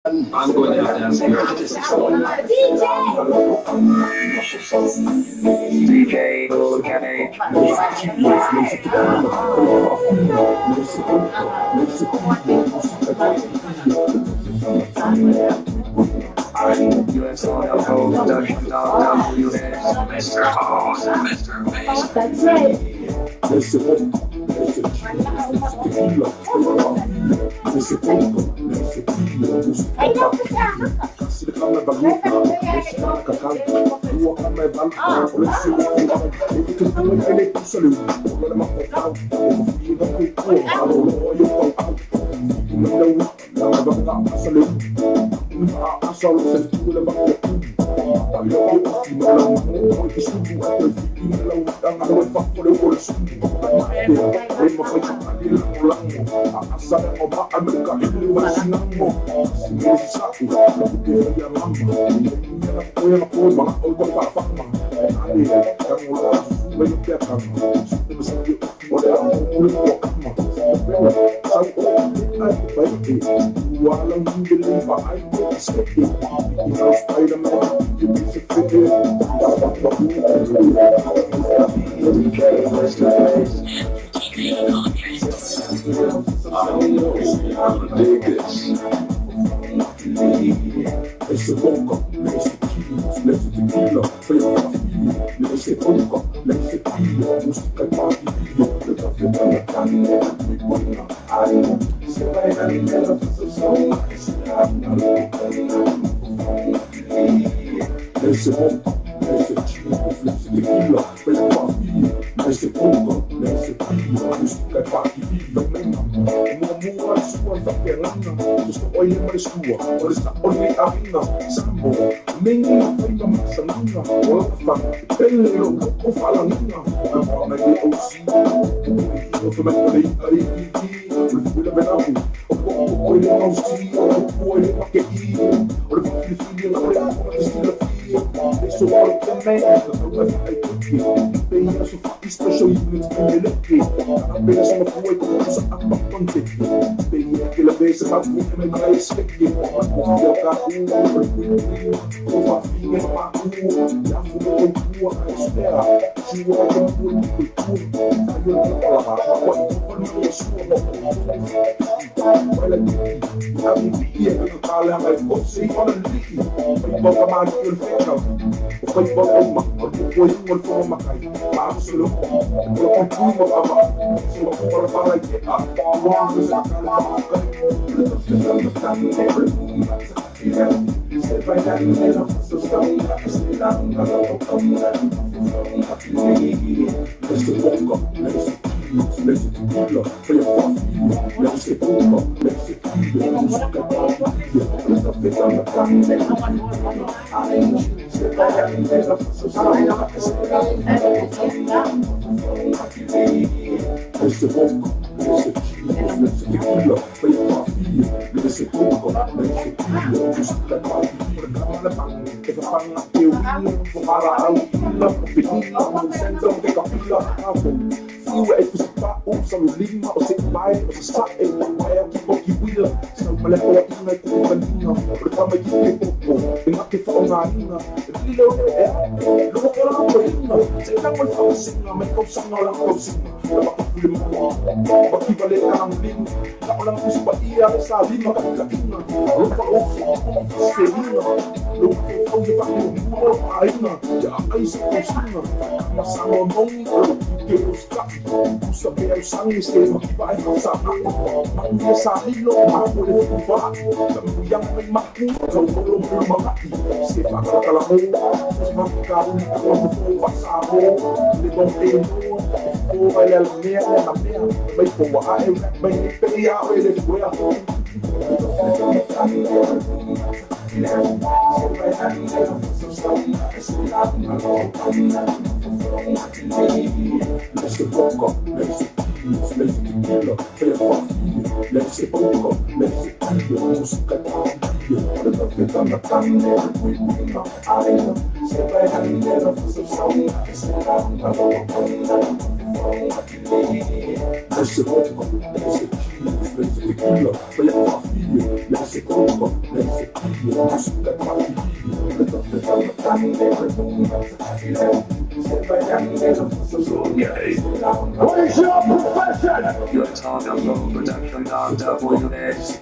I'm going out downstairs. DJ Kenny. USOLO production.ws. Mr. Host, Mr. Bass. That's right. What is your profession? Your Target Flow Production on WS.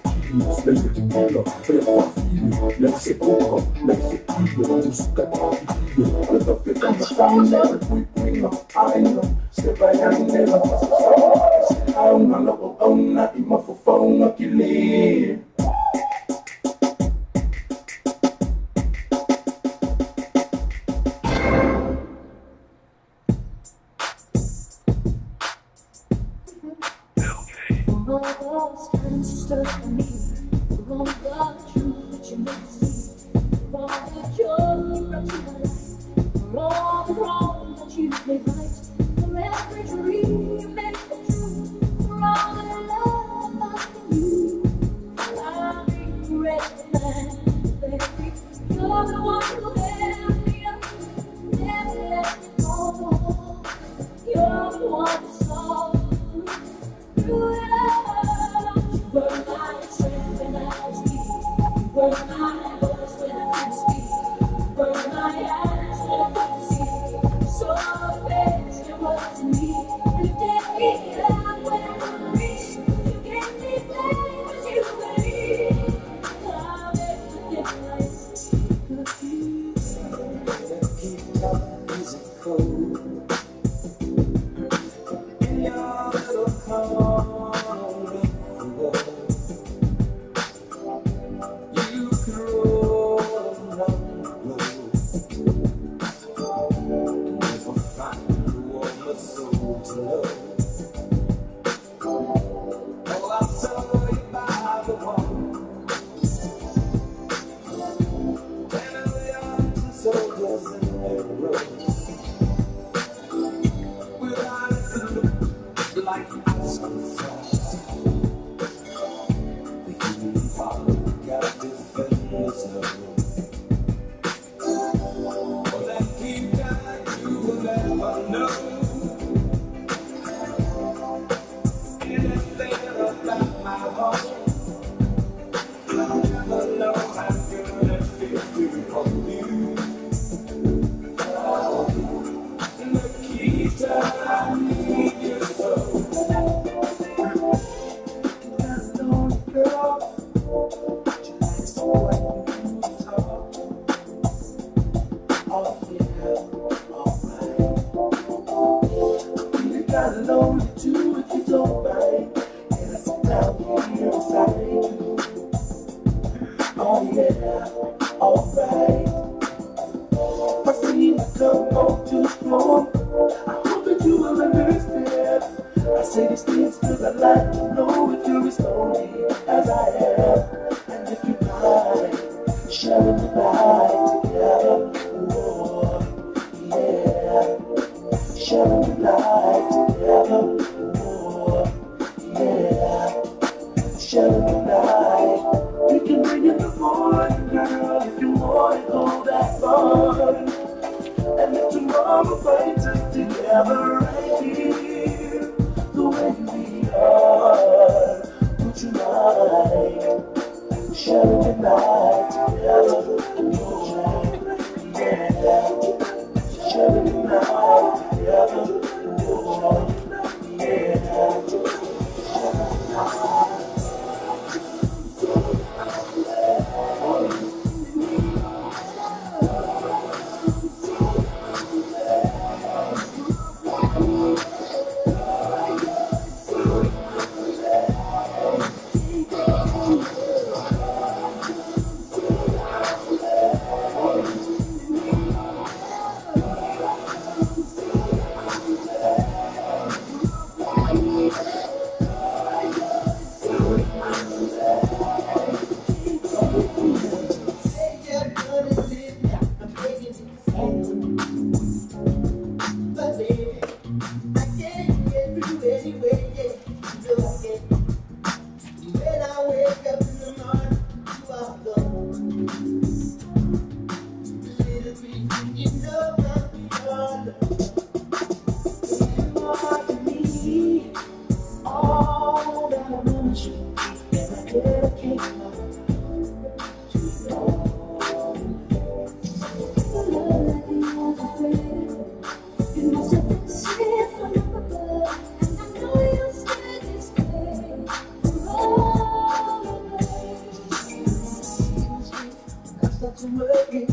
to work it,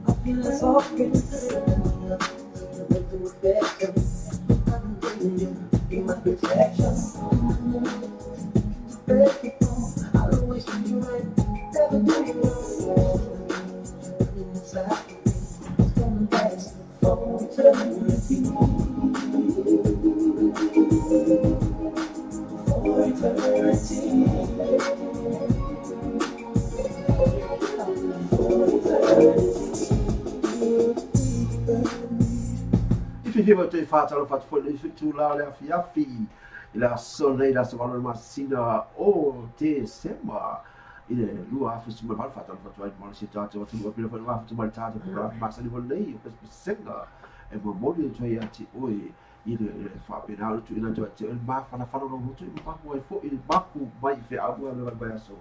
I feel like talking. Be my protection. I'll always treat you right, never do you wrong. Inside of me, it's gonna last for eternity. For eternity. Fiwa te whātaro whatwhone i whitu la lea whiawhi i la sonei la sawalo masina o te sema i le lua awhi sumai whare whātaro whatwai mara si tātou atu lua pira whare whātaro mara tātou kura masani whanei o pespe senga e mua moni o toi ati oi i le whapena alu tu ina toi te oi mawhana whanoro motu i mahu ai fo i le mahu mai whi amu anu mai aso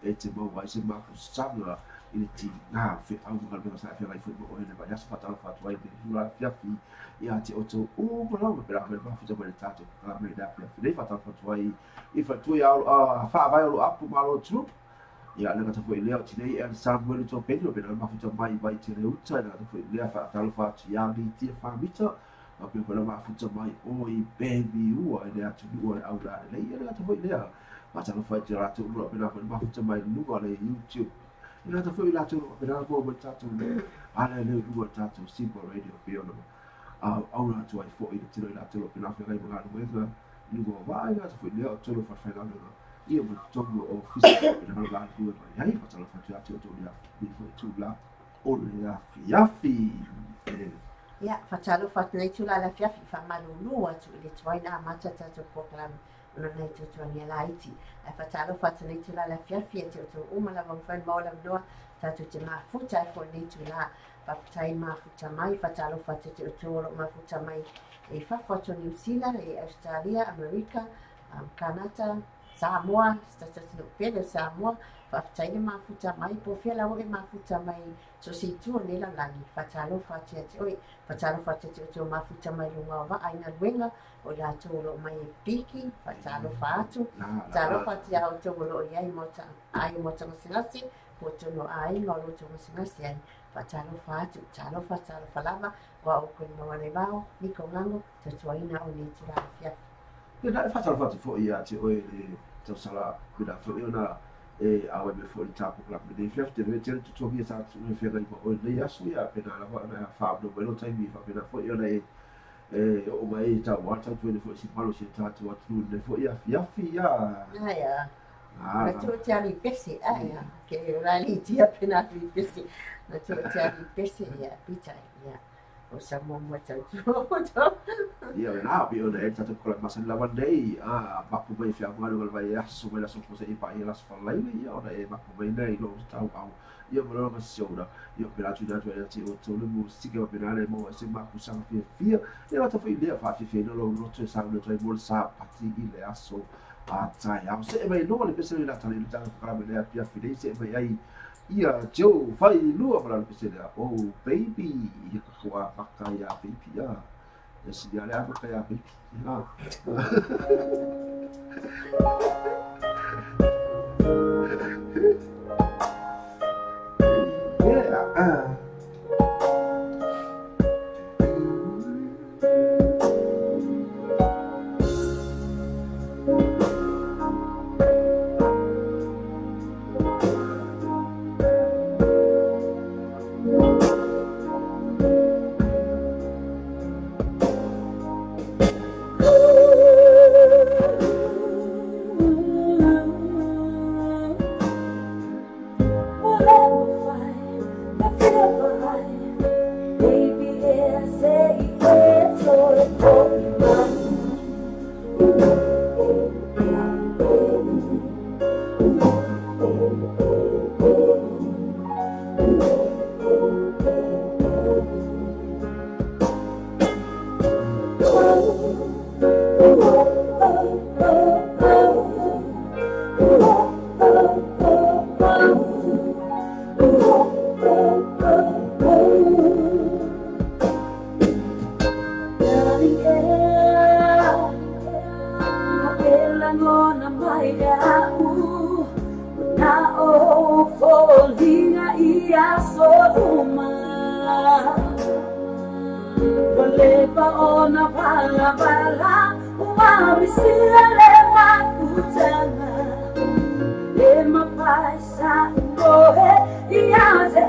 e te mau mai se mahu sanga i le ti ngā whi amu anu mai sa whi rai fo i mo oi le mai aso whātaro whatwai i lua whiawhi ia te oto o malama pera me ba fita me tato ka me da pe nei fata fata i fa tu ia fa vai o apu malo tru ia na ta foi leo tinei el samuel to pedro pera ma fita mai vai te le uta na foi lea fa talo fa ia li ti fa mita ma pe ko ma fita mai o i baby u ai le atu u ai au da le ia na ta foi lea ma talo fa te rato u pera ma fita mai lu ale youtube ina ta foi la tu pera ko mo tato ale le u tato simple radio pe ono aura tu ai fo i te roi telo pe na fe rai mga luenga ni go vai na fo leo telo fa fa ngana ia mo tongo o fisa pe na la tu ai ai fa talo fa tu atu tu ya ni fo tu la o le ya fi ia fa talo fa nei tu la fi fa malulu atu le twai na mata tatu program ona nei tu tu ni laiti e fa talo fa nei tu la fi tu tu uma la von fa mo la no tatu te ma futa fo nei tu la tai mafuta mai fatalo fate te toro mafuta mai e fa foto New Zealand e Australia, America, Canada, Samoa, Stata Pele Samoa, fa tai mafuta mai po fela o mafuta mai so si tu ne la lani fatalo fate te oi fatalo fate te toro mafuta mai lunga va aina wenga o la toro mai piki fatalo fatu talo fate au toro ai mota sinasi po tono ai ngolo tono sinasi ai fatalo fatu talo falava wa o ko no le vao ni ko ngango te tuaina o ni tira fia ia na fatalo fatu fo ia te oi le te sala bila fo ona e awe me fo tapu la me fia te le te tu via sa me fia ga o le asu ia pena la na fa no velo tai mi fa pena fo ona e o mai ta wata tu le fo si palo si ta tu atu le fo ia fia ia na tu te ali pesi ia ke la li ti appena li pesi na tu te ali pesi ia pita ia o sa mo ta tu ia na bi ona e tatu kola masan lava nei mapu mai fia ngalo vai aso mai la so se pa ia las fa lai ia ona e mapu mai nei lo tau au ia mo lo mas ora ia pela tu datu ia ti o tolu musika pela le mo se mapu sang fia ia ta foi ia fa fia no lo tu sa no tu mo sa pati ile aso tai au se mai no le pese la tani le tanga para me le pia fide se mai ai ia jo fai lua para le pese le oh baby ia ka maka ya baby ya si dia le apa ya baby ia soruma Walepa ona pala pala Uamisila lema kutana Lema paisa ukohe Iaze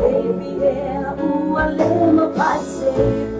Baby, yeah, ooh, I let my body say,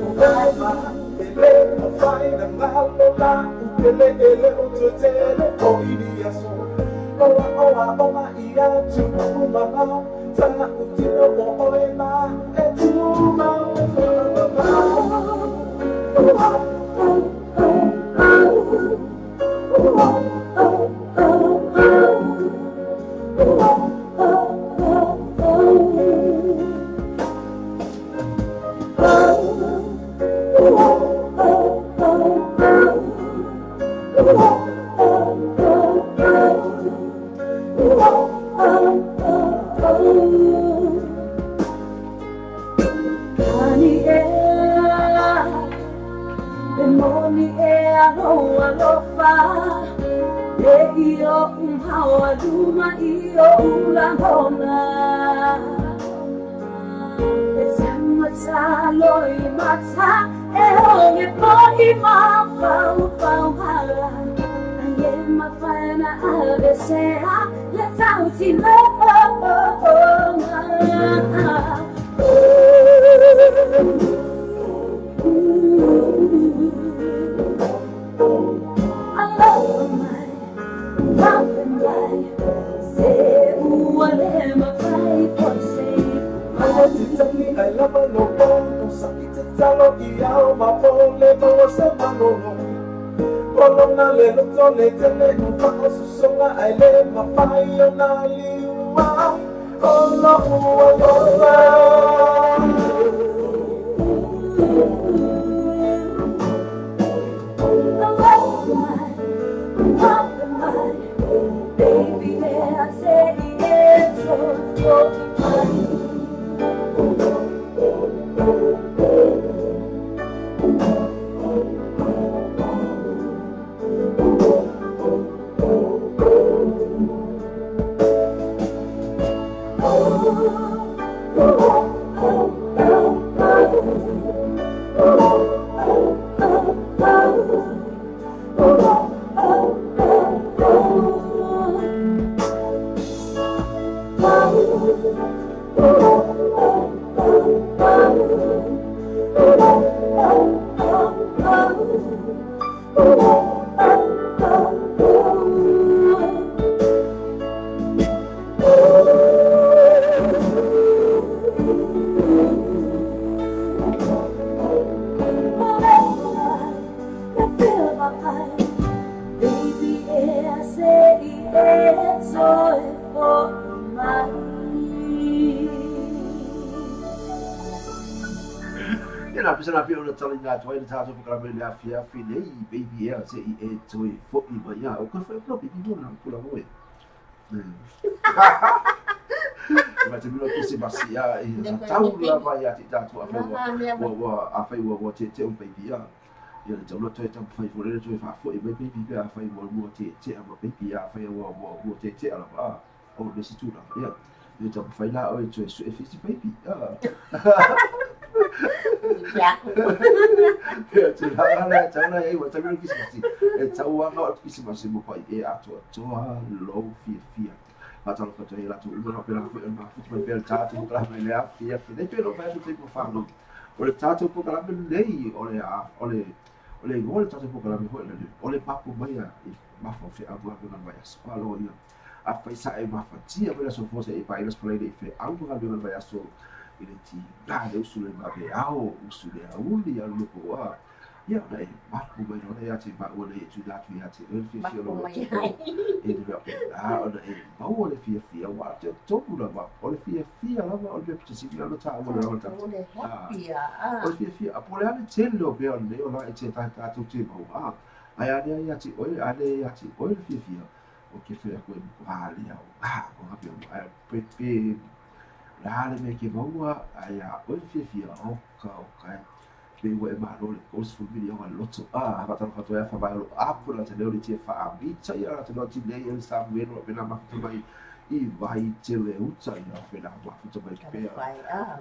Tuai tato programa le afia finei baby ela se e toi fo I manhã o que foi pro baby não pula moe mas me lo que se basia e tau la vai ati tato a fai o te um baby a e então não toi tam fai fo le toi fa fo e baby a fai mo te a baby a fai o te ala ba o me si tu la e então fai lá o toi su e fi baby Tau na e wa tau ki sisi e tau anga ki sisi mo pai e ato low fia atau foto e la tu no pela ma foto per tato pra me le fia de pelo vai do tempo fando o tato po kala me nei ole gol tato po kala me ole papo mai e ma fo fe agua na vai spalo ia a faisa e ma fatia pela so fosse e pai las play fe agua na vai aso ele ti dá eu sule ma be ao usule a uli a lupo a ia na e papo mai no ia ti ba ole tu da tu ia ti ele fi lo e de ba a ona e ba ole fi wa te topu la ba ole fi la ba ole pe si la ta ole la ta ole fi a pole ale tendo be ole ola e te ta tu te ba a ai ale ia ti ole fi o que foi a coisa vale a ko ha pe pe la le me ke maua ai a o fia oka pe ua e malo le kos fu video ma loto a va tan fatto e fa vai lo apo la tele ti fa a bizza ia la tele ti lei il sa vero appena ma tu mai I vai tele uzza ia appena ma tu mai pe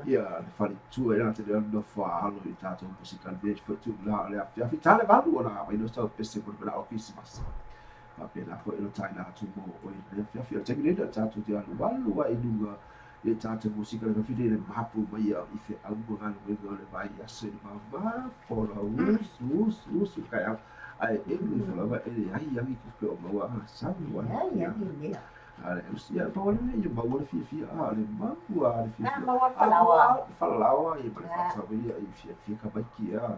ia le fai tu era tele no fa allo I tato musical de tu la le a fitale valu ora ma no sta pesse per la office ma appena poi lo tai na tu mo o le fia te che da tato ti allo valu wa I le tata musika le fide le mapu mai I fe au ngana le vai a se ma fora us kai ai e mi falava e ai ia mi que o mau sa wa ale usia pa wala e ba wala fi ale ma wa ale fi falawa e pa fa ia I fi ka ba ki a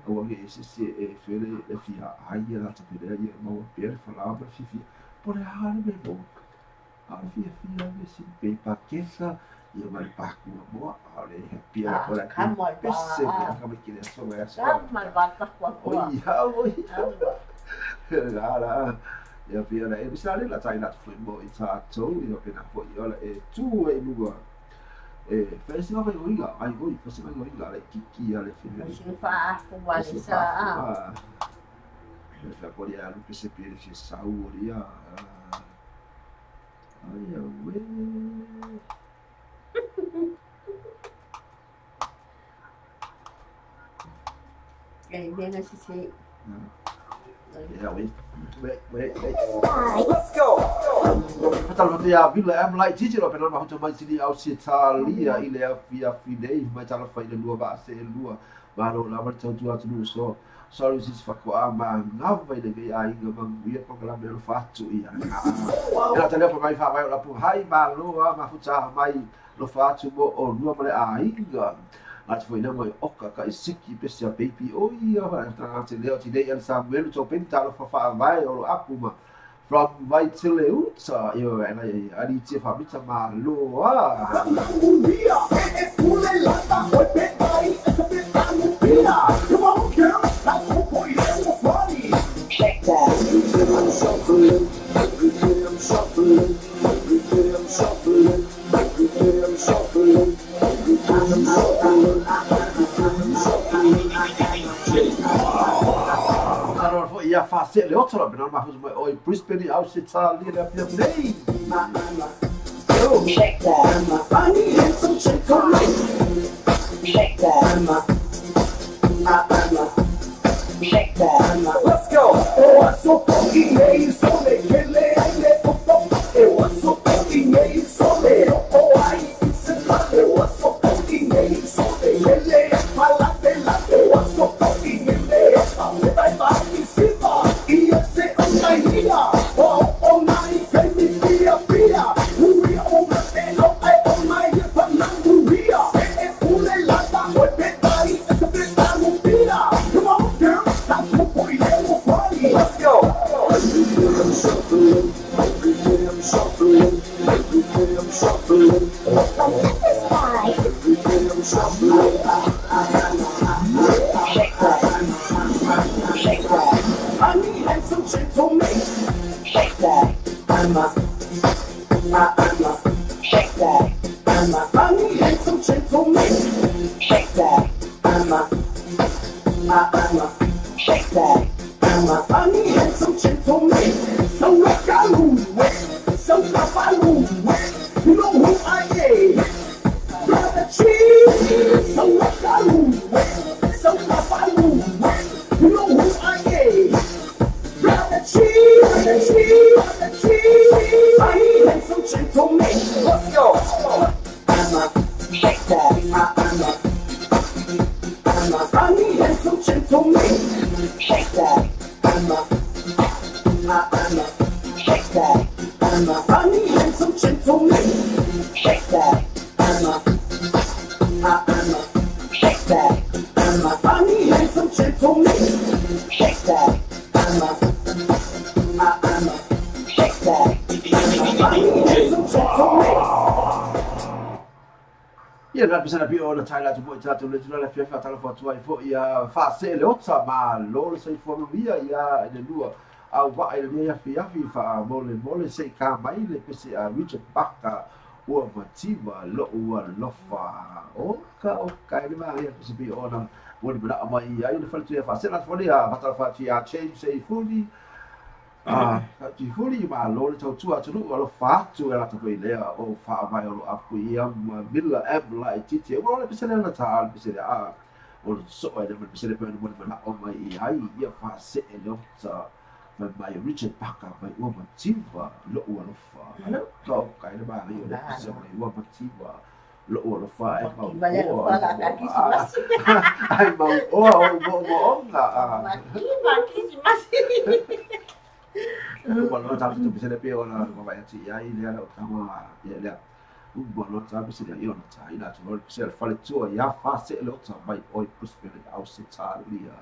o ge se e fe le fi ai la ta pe ia ma per falava fi por ale me bo ale fi me si pe pa kesa ia mai paku mo ale pia por aqui pesse ka ba ki le so va sa mal bata kwa oi la ia pia la e bisale la tai na foi mo I tato ia pena foi ola e tu e lua e fesi va vai oiga ai voi fesi vai oiga la kiki ale fine si fa fu wale sa e fa por ia lu pese pere fi sauria ai we e bene si yeah, wait. Let's go. Fatal no ia vila am like teacher lo pena ma hoto mai sili au se talia I le afia fidei mai tala fai le lua ba se lua ma lo la marta tu atu so sorry sis fa kwa ma ngava ile ge ai ga ma ia ko la me lo fatu ia ela tele fa mai fa vai la pu hai ma lo ma futa mai lo fatu mo o lua male ai ga Ati foi na mai oka ka isiki pese a baby o ia va tra te leo ti dei al Samuel to pentalo fa vai o apuma from vai te leo sa io e ai ali ti fa bita ma lo a Mia, es una lata, muy petai, es a bit mira. Come on, girl, that's what boy is funny. Shake that. I'm shuffling, every day I'm shuffling, every day I'm shuffling, every day I'm shuffling, every day I'm shuffling, Allora foi ia fa se le otto per non ma o I Brisbane au se tali le afia nei shake that. I need some shake for me. Shake that. Shake that. Let's go. Oh, I'm so funky, hey, so le kele, le pop. Oh, I'm so funky, hey, so le oh, I oh, I'm so funky, hey, so le kele, my latte. Oh, I'm so funky, hey, I'm bye sipa. Iese on my here. Oh, my baby, pia. We on the pelo, I on my hip, I'm not Maria. Es una lata, muy petai, es a bit mira. Come on, girl, that's what boy is funny. Let's go. Every day I'm shuffling, every day I'm shuffling, every day I'm shuffling. Every day I'm shuffling. Shake that. I need handsome chicks on me. Shake that. Shake that. I need handsome chicks on me. Shake that. Shake that. I need handsome chicks on me. So rock I lose, so tough I lose. You know who I am. Brother Cheese. So rock I lose, so tough I lose. You know who I am. Brother Cheese. I need handsome chicks on me. Let's go. Shake that. I need handsome chicks on me. Shake that. Shake that. I need handsome chicks on me. Shake that. Shake that. I need handsome chicks on me. Shake that. Shake that. I need handsome chicks on me. ia na bisa na pio na taila tu mo tatu le tula le fia tala fo tu ai fo ia fa se le otsa ma lo le sai fo via ia le lua au va ile ia fia fa mole se ka mai le pese a Richard Baka ua matima lo ua lofa o ka ni ma ia se bi ona o ni bana mai ai le faltu fa se la foli a fata fa ti a change sei fuli ti fuli ma lo le tau tua tu lo fa tu la to ile o fa mai o apu ia ma milla abla ti ti o le pese na ta pese a o so ai le pese le mo bana o mai ai ia fa se le sa mai Richard Parker mai ua matima lo ua lofa to ka ni ma ia le pese mai ua matima lo ua lofa e ma Vale lo fa la kakisimas. ai ma o Makisimas. Bueno, sabes tu bisa lepi ona mama ya ti ai le ana tama ya le bueno sabes se ya ona ta ina tu lo se fale tu ya fa se lo ta mai oi prosperity au se ta li ya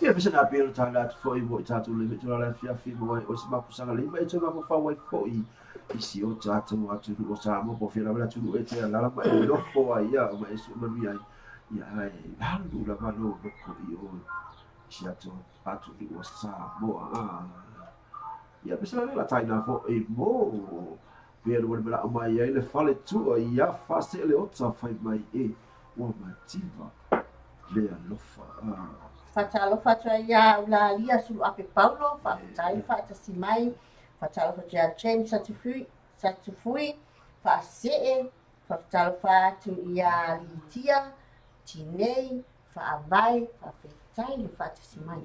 Ia bisa na pelo tala foi mo tatu le tu la fia fi mo o se ma kusanga le mai tu ma fa wa ko I si o tatu mo atu o sa mo po fia la tu e te la ma e lo fo ai ya ma su ma mi ai ia ai halu la ma no ko I o si atu o sa mo ia bisa la tai na fo e mo pelo mo la mai ai le fale tu ia fa se le o tsa fai mai e o ma tiva le alofa Fatalo fatua ia ula lia sulu ape Paulo, fatai fata simai, fatalo fatua James satufui, fa see, fatalo fatu ia litia, tinei, fa avai, fa fetai le fata simai.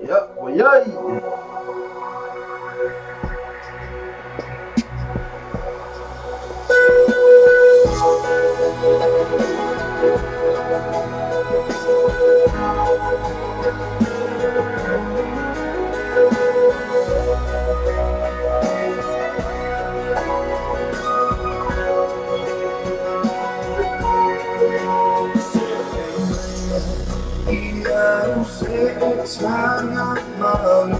Ya, oyai. Sangat malu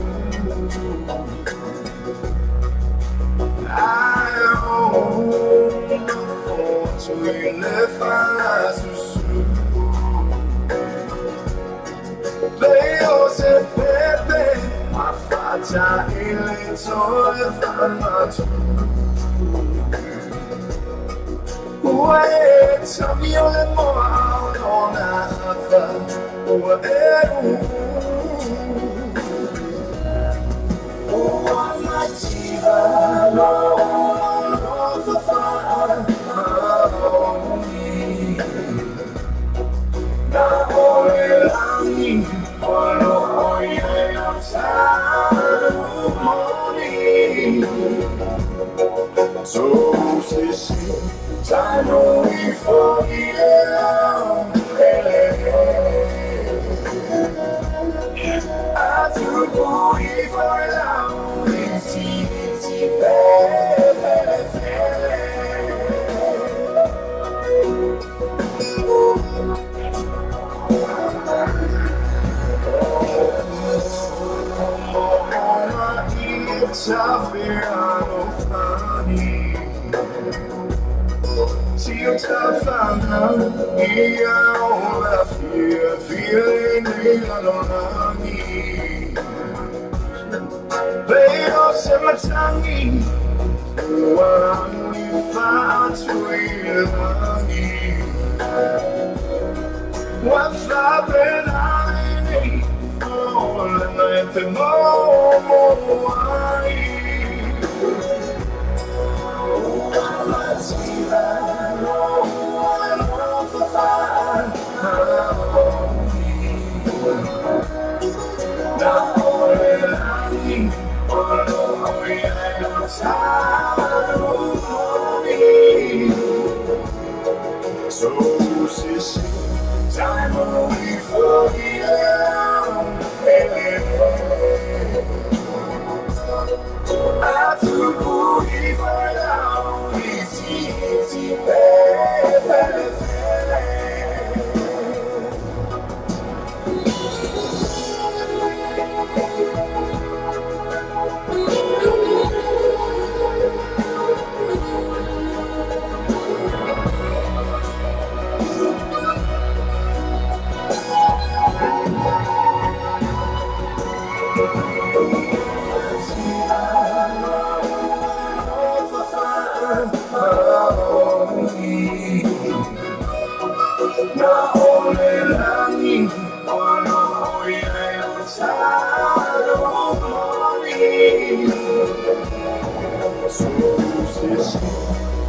Leo se pepe Afata ile toe fanatu Uwe tamio le moa Ona afa Uwe So sissy, time only for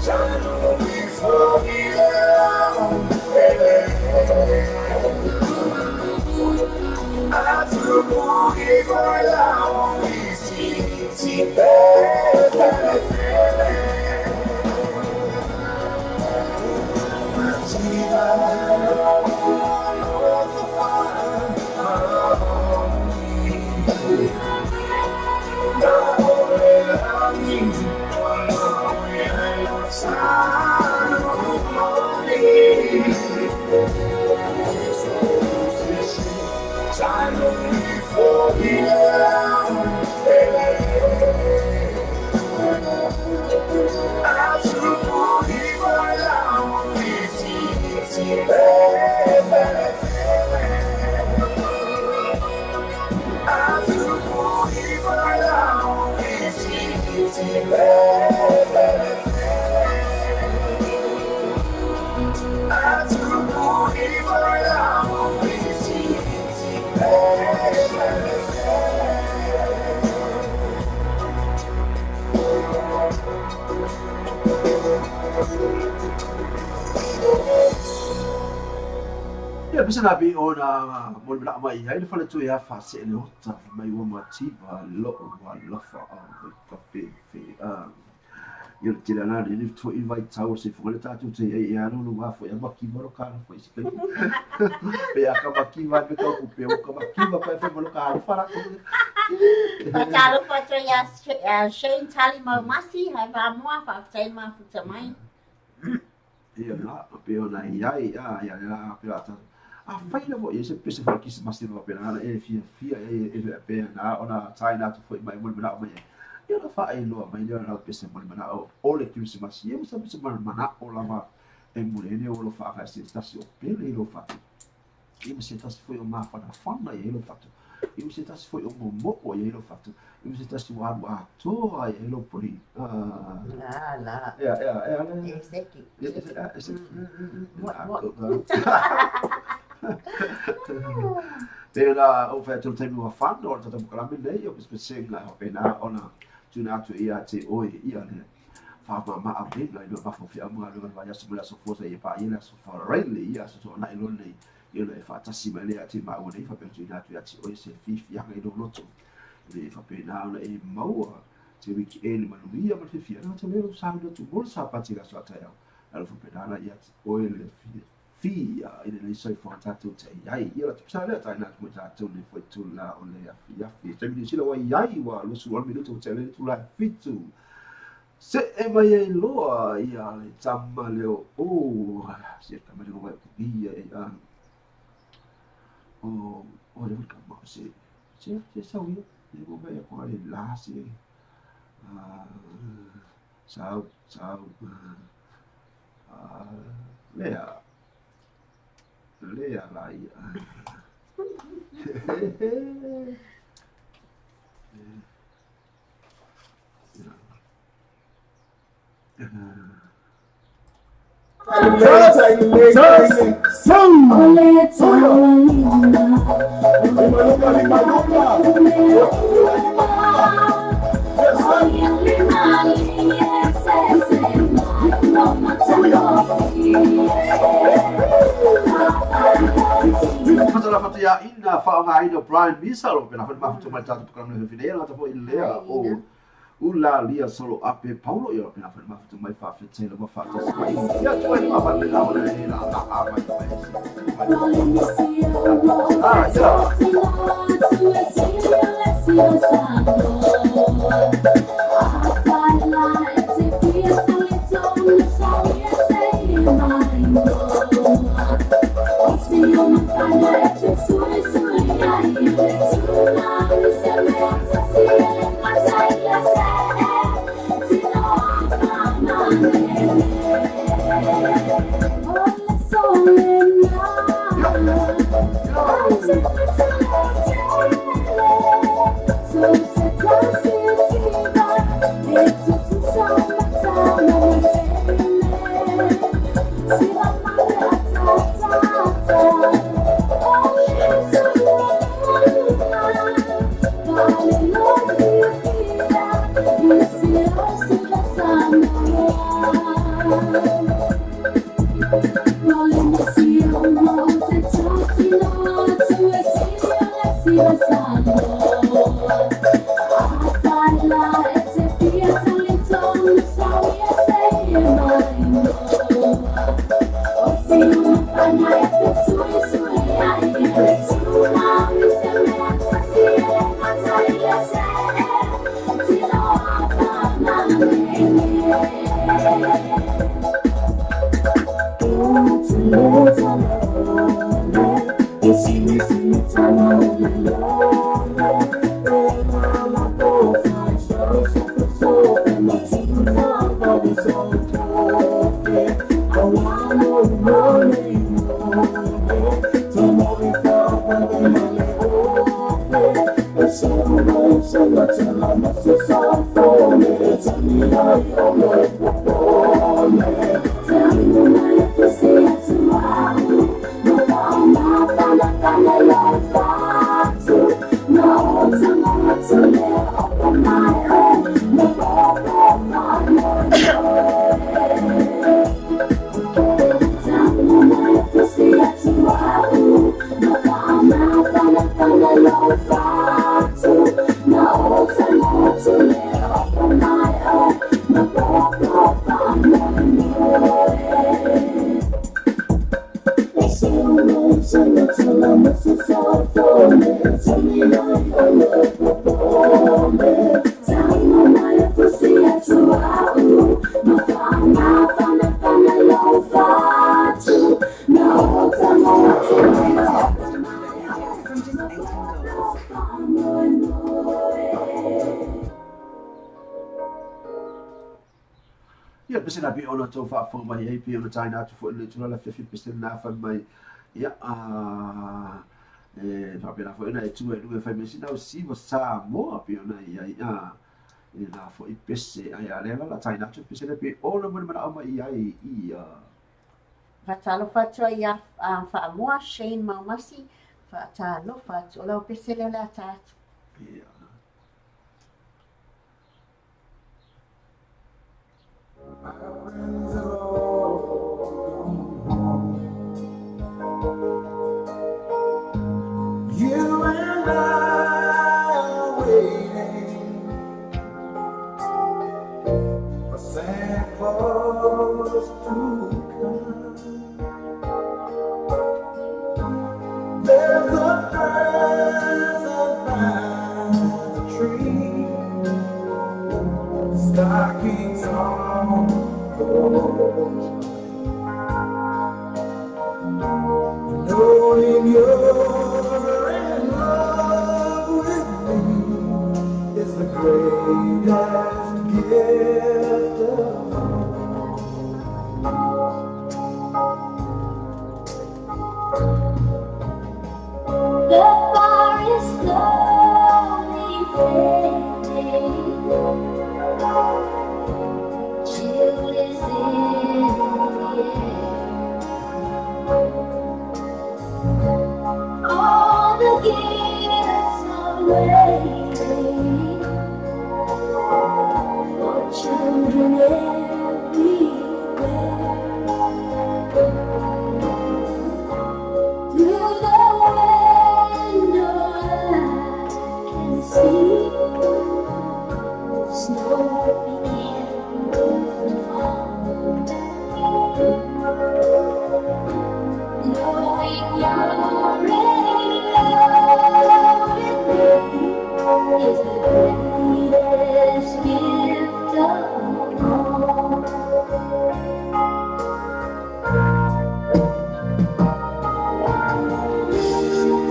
Time before the Bisa nabi ona mo bla mai ai le fale tu ya fa se le ota mai wa mativa lo wa lo fa ka fe il tira na le tu invite tau se fu le tatu te ya no wa fo ya baki mo ka fo isi pe ya ka baki va pe ka ku pe ka baki va pa fe mo ka fara ko Patalo patro ya Shane tali mo masi hai va mo fa sai ma fu tamai. Ia na pe ona ya pe ata a faila mo ese pese fa ki mas tino pena e fia e pe na ona tai na to foi mai mo na mai ia na fa ai lo mai na pese mo na o le ki mas ia mo sa pese mo na o la ma e mo le o lo fa ka se sta se o pele lo fa ia se tas foi o ma fa na fa na ia lo fa ia se tas foi o mo o ia lo fa ia se tas wa a to ai lo pori La ia Eseki. Tena o fa tu temi wa fa no ta mo kala me nei o pe senga o pena ona tu na tu ia te oi ia ne fa ma a be no no fa fo fia mo lo va ya so la so fo se pa ia so fa really ia so na ilo nei ia le fa ta si me le ati ma o nei fa pe tu na tu ia te oi se fi fia ngai do loto le fa pe na ona e mau te wiki e le manuia ma te fia na te me sa no tu bol sa pa ti ga so ta ia ala fa pe na ia oi le fia ina le sai fa tatu te ai ia tu sa le ta na tu tatu le foi tu la o le ia fi te mi sila wa ai wa lo su al minuto te le tu la fitu se e mai e loa ia le tama le o se ka me lo ia ia o le ka ma se sa ui le go vai ko le la se sa Lea la ia. Fatala fatia ina fa nga ina Brian Misalo pena fa ma tuma tatu programa no video ata foi lea o ula lia solo ape Paulo yo pena fa ma tuma fa fa tela ma fa ta ya tu ma fa le la ona ina ta ama Rolling the sea, I'm out and talking, Ia pese na bi ona tau fa fo mai ai pi ona tai na tu fo le tula la fi pese na fa mai ia fa pena fo na tu e lu fa me sina o si vo sa mo pi ona ia e la fo I pese ai ale la tai na tu pese na pi ona mo na mai ai ia Fatalo fatua ia fa moa Shane Maumasi fatalo fatu o lau pese le la tatu. ia You and I are waiting for Santa Claus to come. There's a present by the tree, stockings on the wall. Knowing you're in love with me is the greatest gift of all. The fire is slowly fading. Chill is in the air. All the gifts are waiting for children everywhere. Through the window I can see snow begin to fall. Knowing you're in love with me is the greatest gift of all.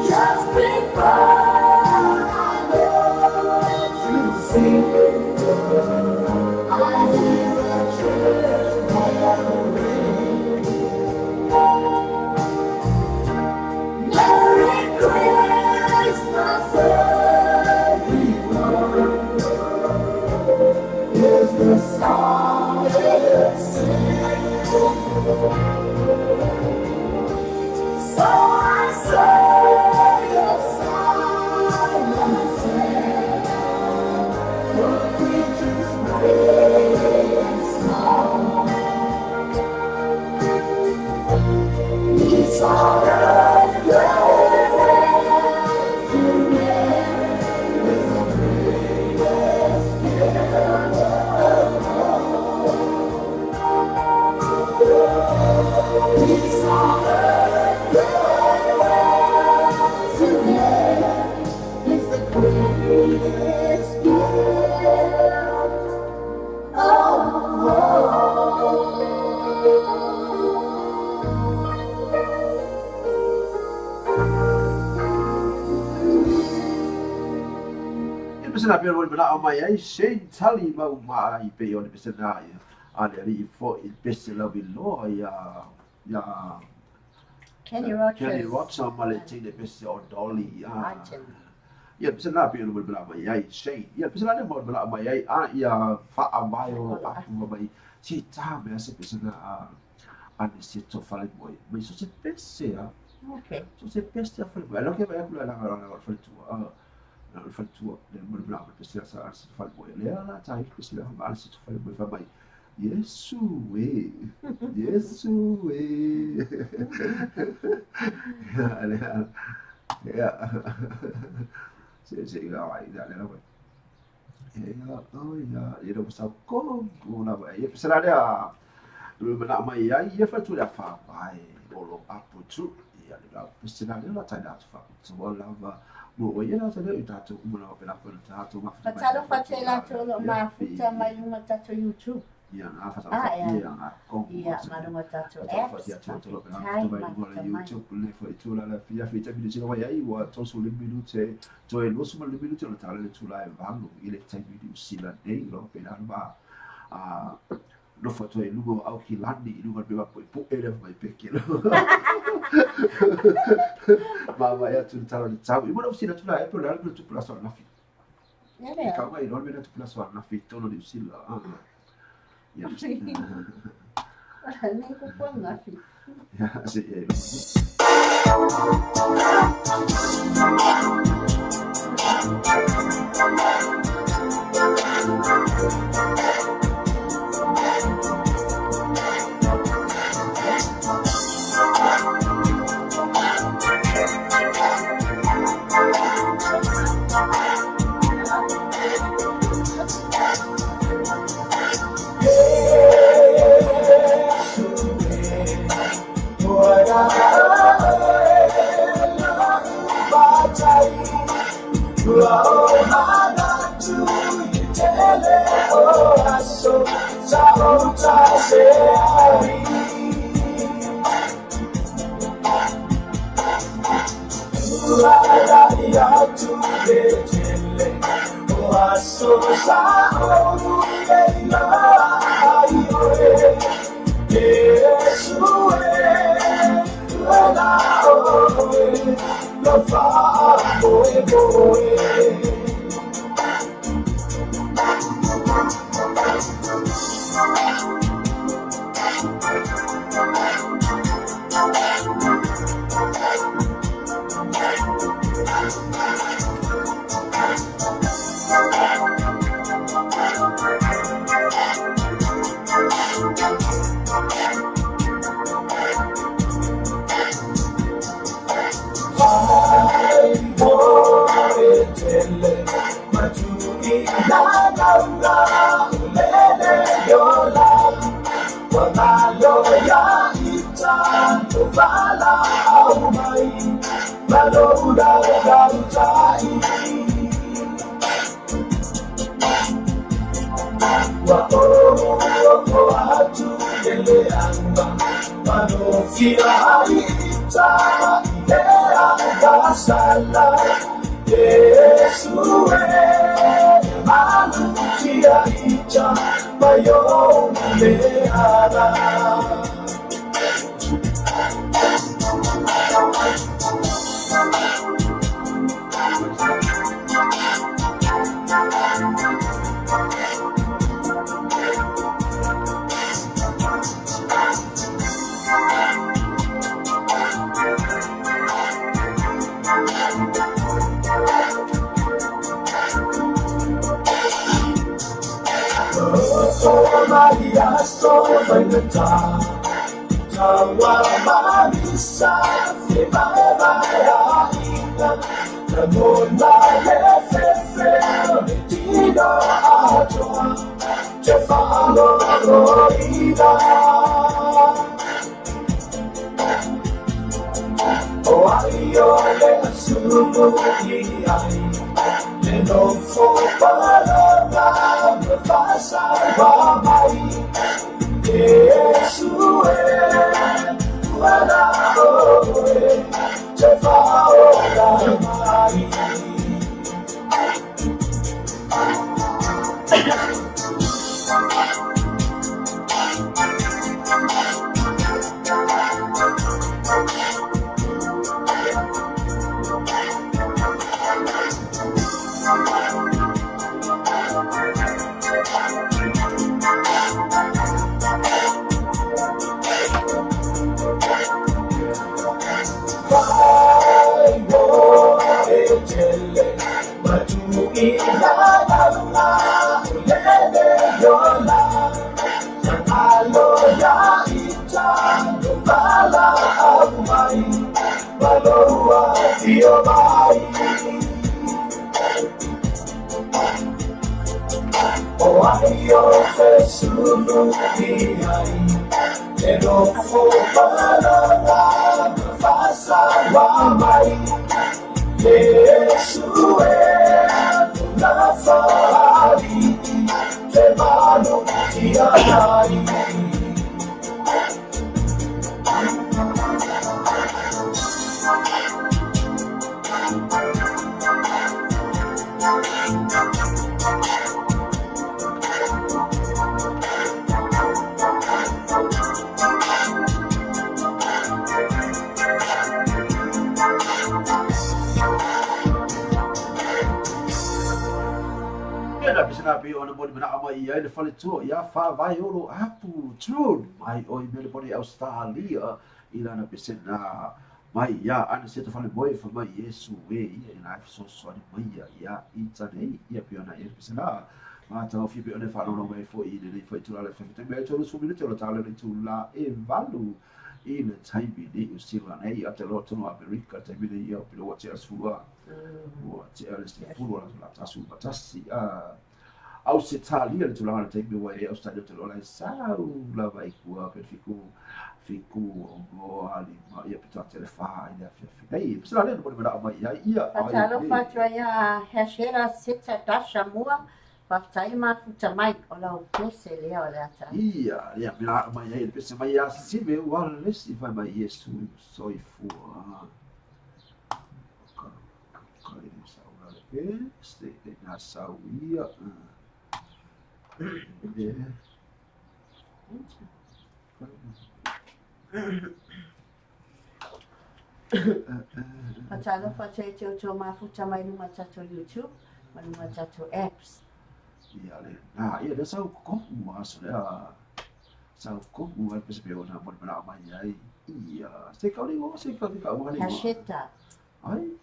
Just before I go to sleep, I hear a church bell ring. Merry Christmas, everyone, is the song they sing. So I say a silent song, for creatures praise song. These are the greatest to me is the greatest gift of all. These pesena pe ro bela mai ai Shane Tally mau mai pe o pesena ia ale ri fo il pesela bilo ia Kenny Kenny Rogers. Rogers ma le tine pese o Dolly Martin. ia pesena pe ro bela mai ai Shane ia pesena le mo bela mai ai ia fa amai o aku mai si ta me se pesena ane si to fale boy mas so se pese Okay. so se pese a fale boy lo que vai a kula la fale tu il fa tuo nel mondo bravo per sia sa fa boy le la tai che si va male si fa boy fa mai Yesu ya si ga vai da le boy ya io sa con una vai sarà le lu mena mai ia fa tu la fa vai o apu tu ia le la piscina le la tai da fa so lava mo ia la sai da tu mo pe la fa tu ma fa Fatalo fatela tolo ma futa mai uma tato YouTube. ia na fa ia. ia na con Ia maluma tato fa apps. ia tu lo pe la tu mai mo la YouTube le fa tu la fia fita mi dice vai ai wa to su le minute to e lo su ma le minute la tale tu la vanno ile tai video sila dei lo pe la ba no foto e lugo au ki landi lugo be ba po ele vai pekelo ma ya tu talo ni tau mo no sila tu la e pro la tu pula so na fi Ya e ka veo. mai no me tu pula so na fi to no di sila ya Nem com pano, filho. ya si e Ia fale tu ia fa vai oro apu trun mai o i poni Australia ila na pesena mai ia ana se fale boy fa mai Yesu e ia na so so mai ia ita nei ia piona ia pesena ma ta fi piona fa no mai fo i nei foi tu la fa te me to su minute lo tale tu la e valu in time ni u sila nei ate lo to no America te mi ia pilo wa te asua wa te alesti fu la tasu batasi au se talia le tulanga te me wa e au stadio te lola sau la vai kua pe fiku o ali ma ia pita telefa ia fi nei psa le no me mai ia Fatalo fatua ia hashera sita dasha mua fatai ma futa mai o la pese le o la ta ia me mai ia pese mai ia si me wa le si vai mai Yesu soi fu ka le sa ora le este na sau ia Fatalo fatua te o ma futa mai numa tato YouTube ma numa tato apps ia le na ia le sau ko mo aso le sau ko mo pe se ona mo na mai ai ia se ka ni mo se ka ni ka mo ni hasheta ai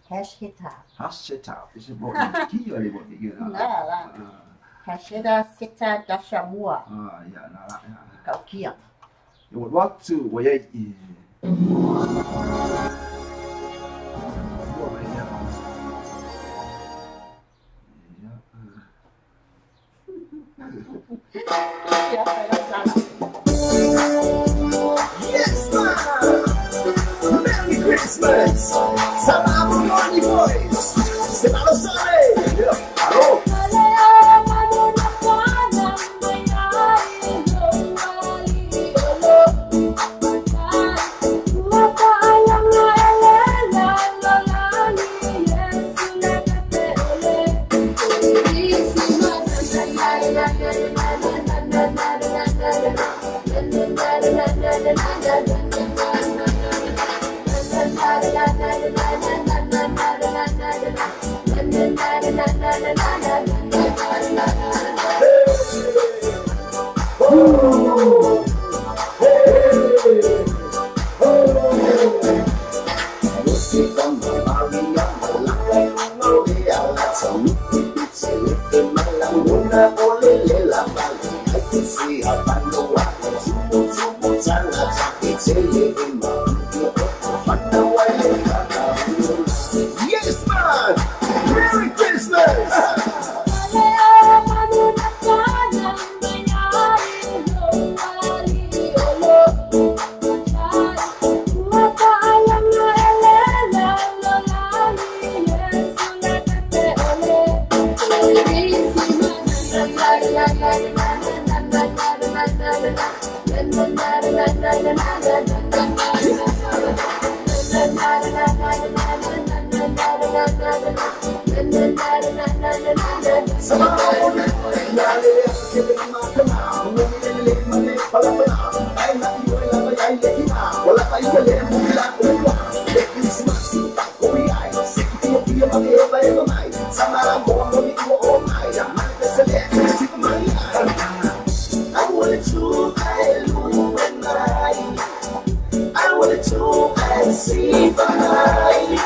hasheta se mo ki ale mo ni la hashera sita dasha mua ia na kaukia yo what to wa ye Yes, man! Merry Christmas! Salamo Money Boys! Se ma lo sabe! Allo! Yes, man! Merry Christmas! Wala kayo wanna do and see behind.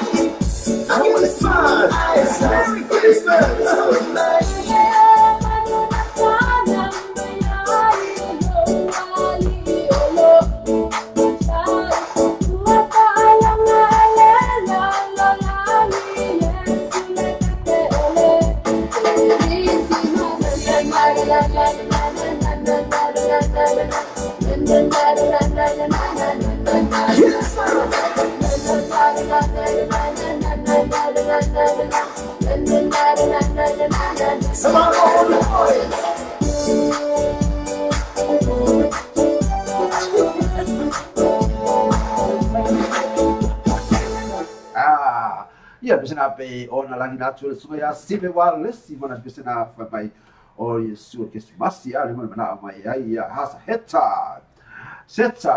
I wanna find Merry Christmas. Come on, all the boys. Ia pesena pe ona lagi natu le sunga ya sibe wa lesi mana pesena fa mai o Yesu ke masi ale mana mai ai ya hasa heta seta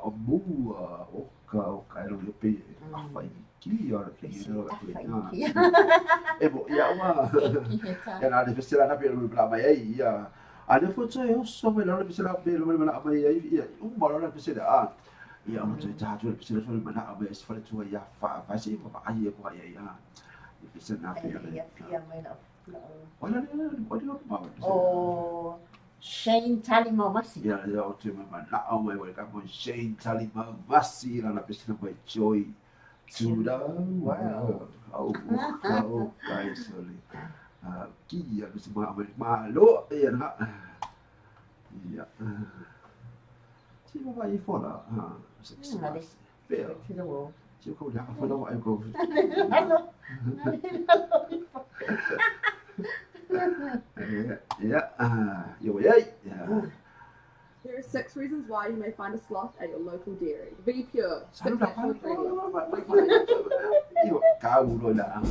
o mu o ka ero le pe fa ki ora ke ero e bo ya wa ya na le pesena na pe mana mai ai ya ale fo tse o so me le pesena pe mana mai ai ya ma le pesena ia mo tui tātua le pisena sori mana awe es fale tua ia fa si fa ai ko ai ia le pisena pe Ia pia mai la. wala le ma O Shane Tali Mamasi. ia ia o tui mana au mai wale ka mo Shane Tali Mamasi la na pisena mai joy tuda wow au kai soli ki ia pisena ma lo ia na ia si mo vai fora To the wall. Chứ không đã phải đâu em cũng Here are 6 reasons why you may find a sloth at your local dairy. Be pure. 6 natural ingredients. Yêu cao rồi đã.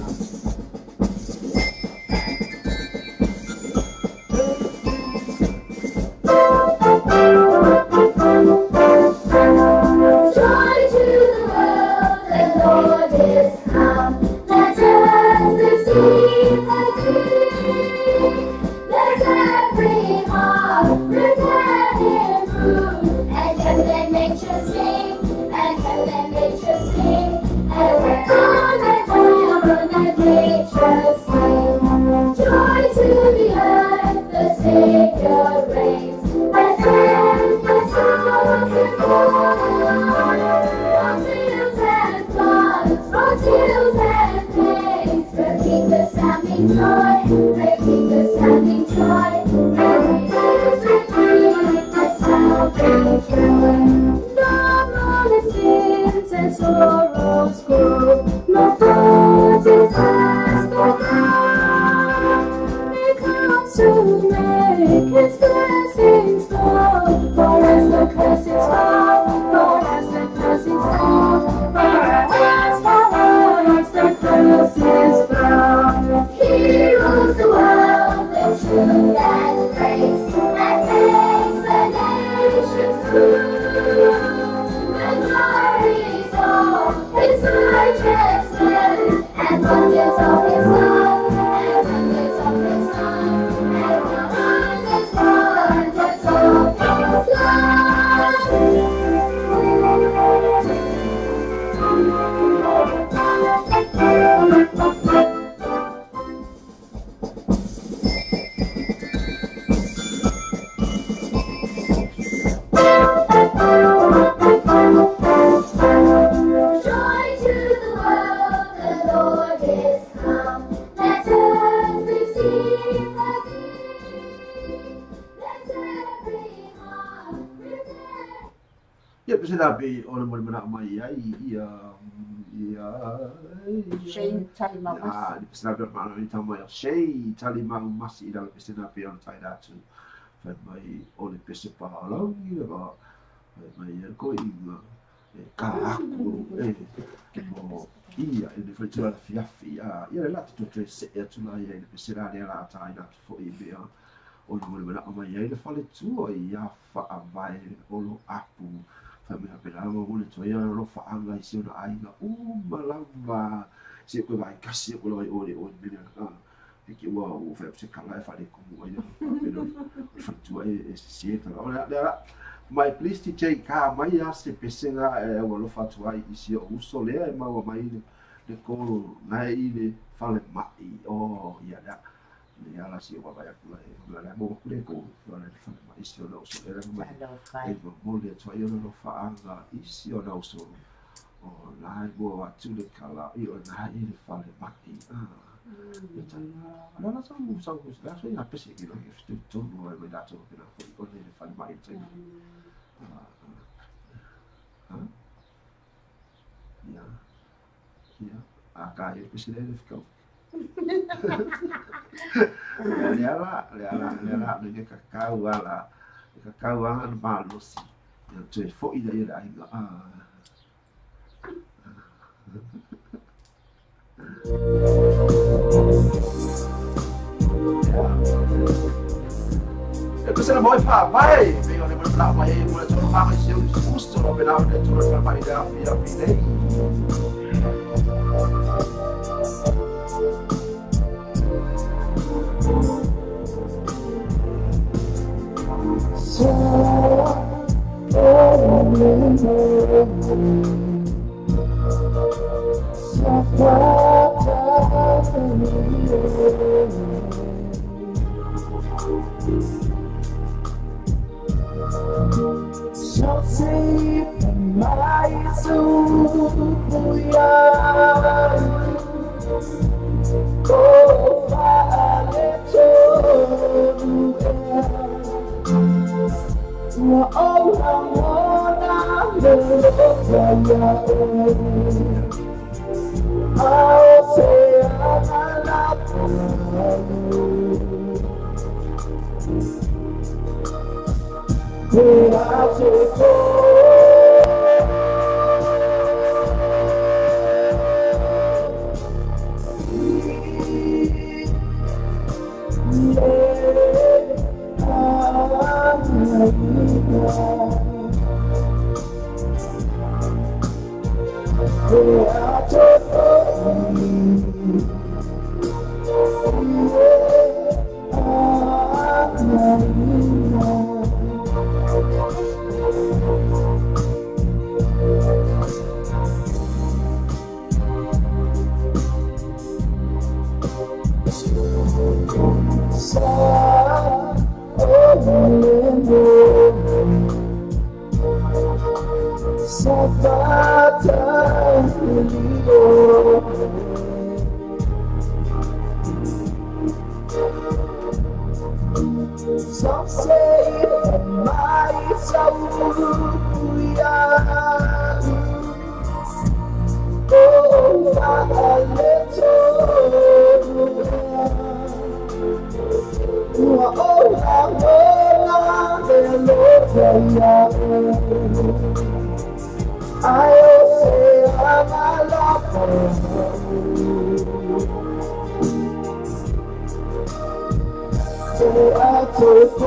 Be on mo mana mai ai ia Shane Tali Mamasi. Pisna be mana ni tama ya Shane Tali Mamasi ida pisna be on tai datu fa mai on pese pa lo ia ba mai ko inga ka aku mo ia e foi tula fiafia ia la tu tre se e tula ia e pisna ia la tai datu fo i be on mo mana mai ia le fale tu ia fa vai olo apu me apela mo mo to ia ro fa anga si ona ai na malava si ko vai kasi ko lo ore o bile e ki wa o fa se kala fa le ko mo ia pero fa tu e si ta ora mai please ti chei ka mai a se pesenga e o lo fatu ai isi o uso lea e mau mai le ko nai le fale mai o ia da le ala si o vai akula e la mo kule ko le fale mai isi o lo uso le mai e mo le twa yo lo fa anga isi o lo uso o la go wa tu le kala i o na i le fale mai la sa mo sa ko la so ina pese ki lo e tu no e da to ke na ko le fale mai Ja, acá eu precisei de ficar. Ela, ne kakau ala, kakau ala malusi. Eu te foi daí ainda. Você não vai falar, vai! Venho de lá, vai, mulher, tu não vai ser justo, não vai dar, tu não vai dar, filha, Shall save my soul, oh, vale todo, oh, I'll say I'm we have to go. Some say my soul, oh, Father, let I say I'm a lover. So I took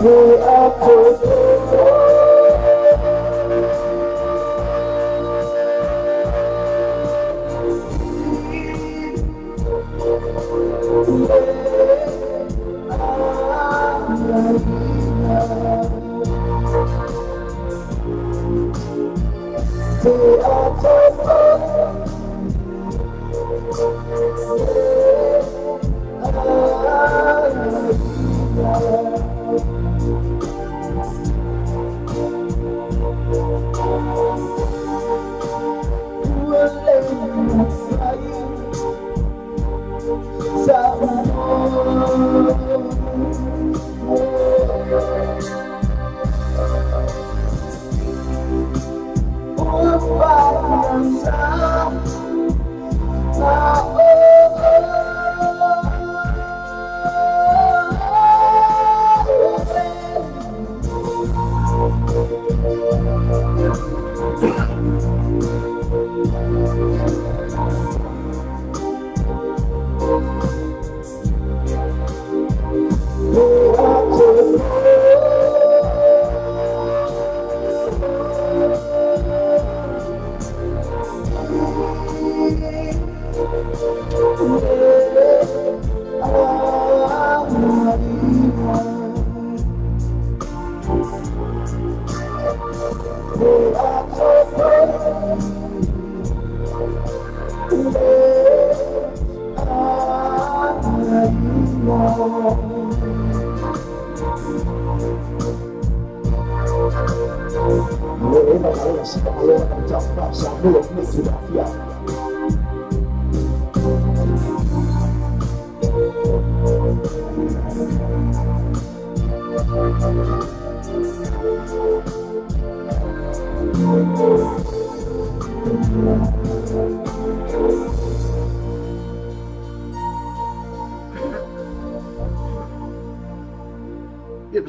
we are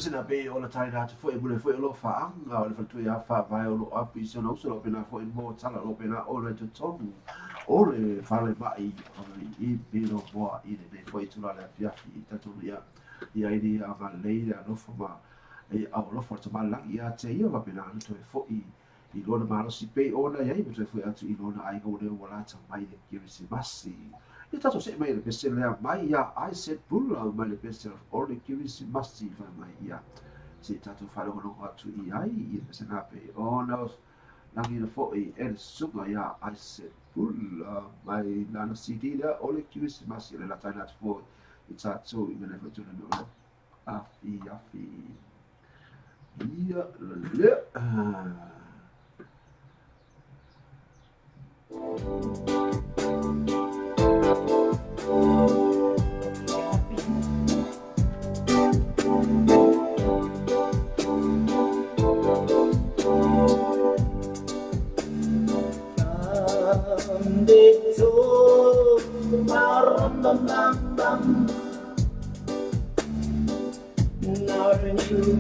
Sina be o la taina te foi mule foi lo fa anga o le fatu ya fa vai o lo api so no so pena foi mo tala lo pena o le tonu o le fale mai i pino boa i le foi tu la fia fi tatu ya ia i a va leira no foma e a lo forza mala ia te ia va pena no to foi i lo na maro si pe ona ia i me foi atu i lo na ai go le wala ta mai le kirisi masi e tato se mai le pese le mai ia ai se pulla mai le pese o le kirisi masi va mai ia se tato fare ono atu i ai i pese na pe ona langi na foi e suga ia ai se pulla mai na CD da o le kirisi masi le la taina fo i tato i me le fatu no afi ia le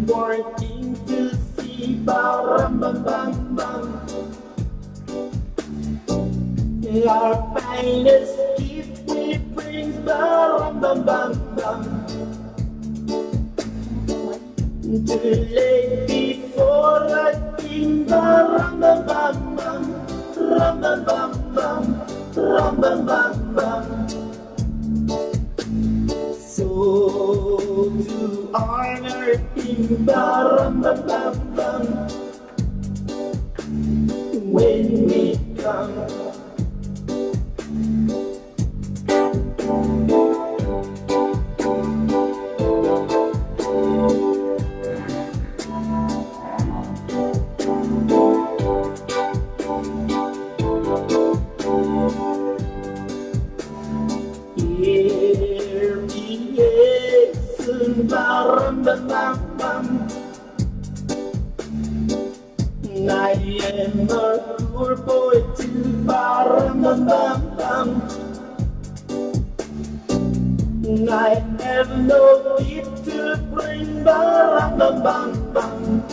Working to see bam bam bam bam. Our finest gift we brings bam bam bam bam. Too late before I think bam bam bam bam. Ram bam bam bam. Ram bam bam bam. So to honor him, bam bam bam bam. When we come, bam bam bam bam. I am a poor boy too, bam bam bam bam. I have no gift to bring, bam bam bam bam.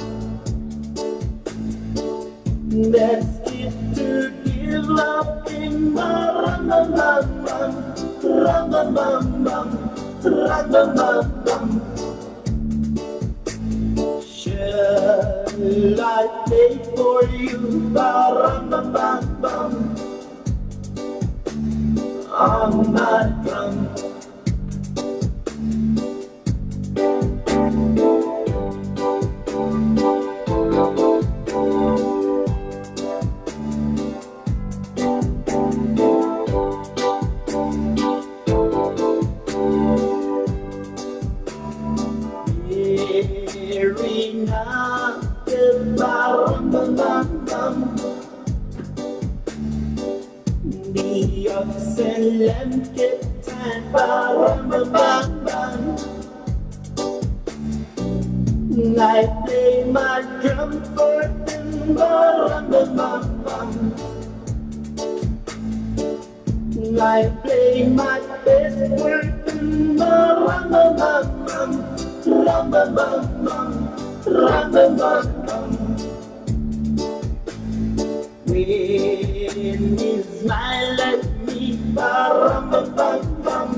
That's it to give up in, bam bam bam bam. Ram bam bam bam. Ram bam bam bam. Shall I pay for you, bam bam bam bam, on my drum? سلم كتان بارم bam bam. I play my drum for them bam bam bam. I play my best for them bam bam bam. Ram bam bam, ram bam bam. When you smile at me, bam bam bam.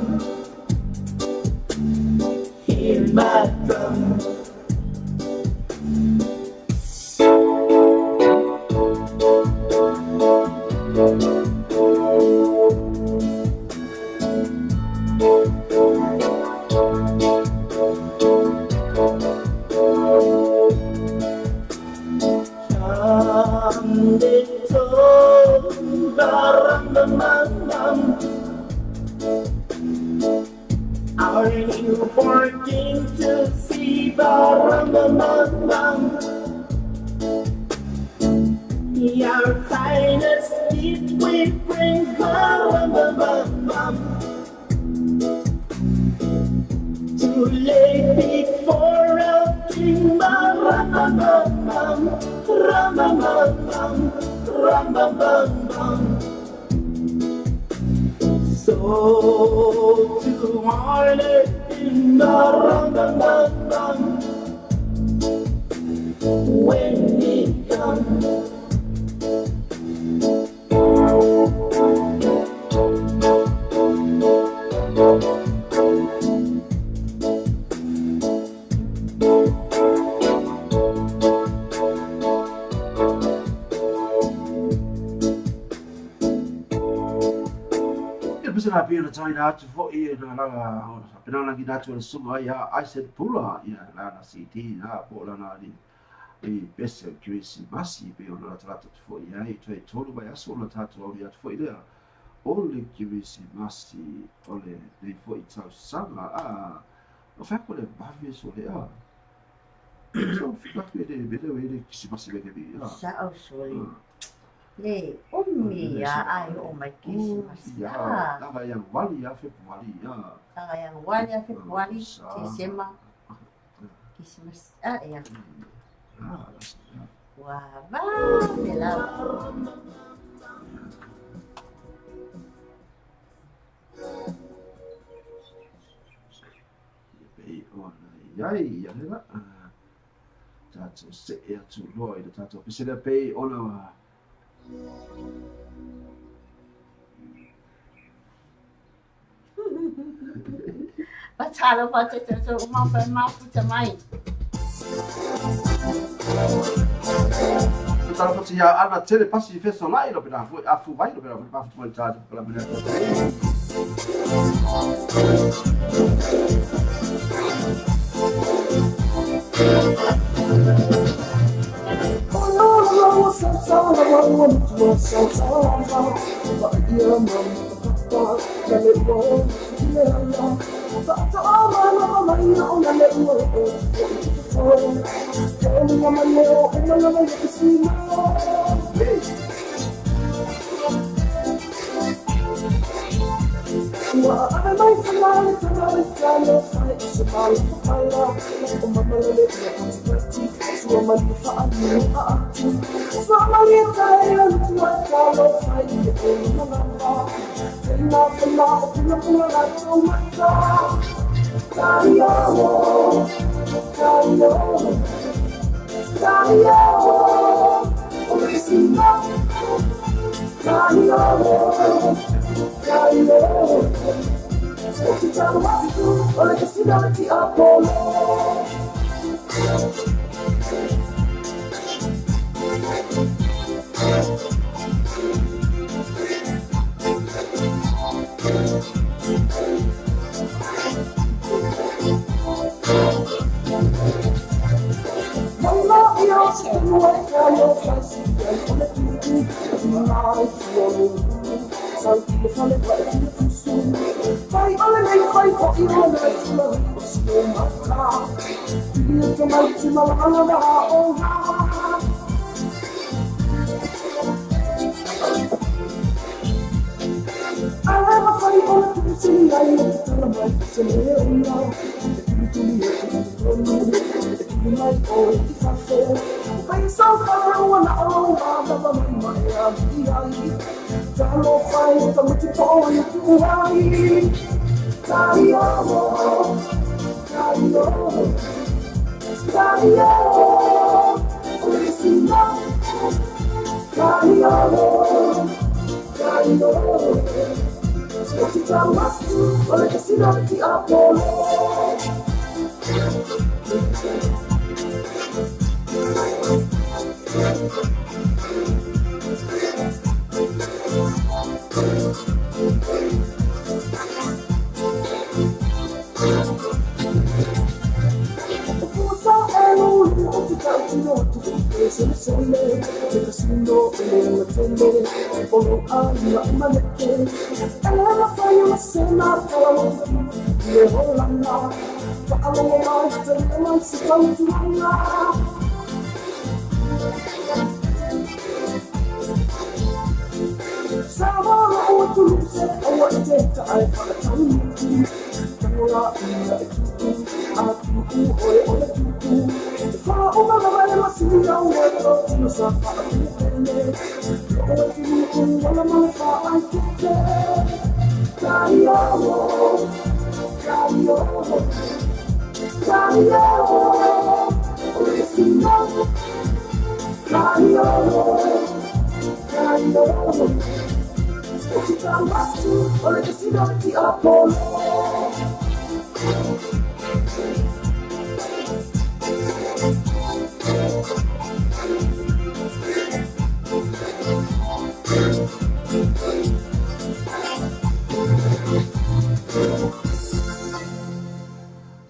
Hear my drum. Are you working to see Baram? Your finest gift we bring Baram to lay before our King Baram. So to honor in Baram when he comes. Pesa pia na China atu fo I na la pena na ki datu le sunga ya I said pula ya la na CT na po la na di I pesa QC masi pe ona trata fo ya I toi tolu ba ya so na tatu o ya fo ida ole QC masi ole nei fo I tau sanga o fa ko le bavi so le so fica que de ele que se masi be ke ya sa au soli le umi ya ai o mai Christmas ya tanga yang wali ya Februari ya tanga yang wali ya Februari Desember Christmas ya wah va de la bei ona yai ya le tato se e tu loi de tato pese le bei ona Patalo pate te uma pa ma puta mai. Tala pati ya ana tele pasi feso lai lo pena fu afu vai lo pena pa fu tato pela mena.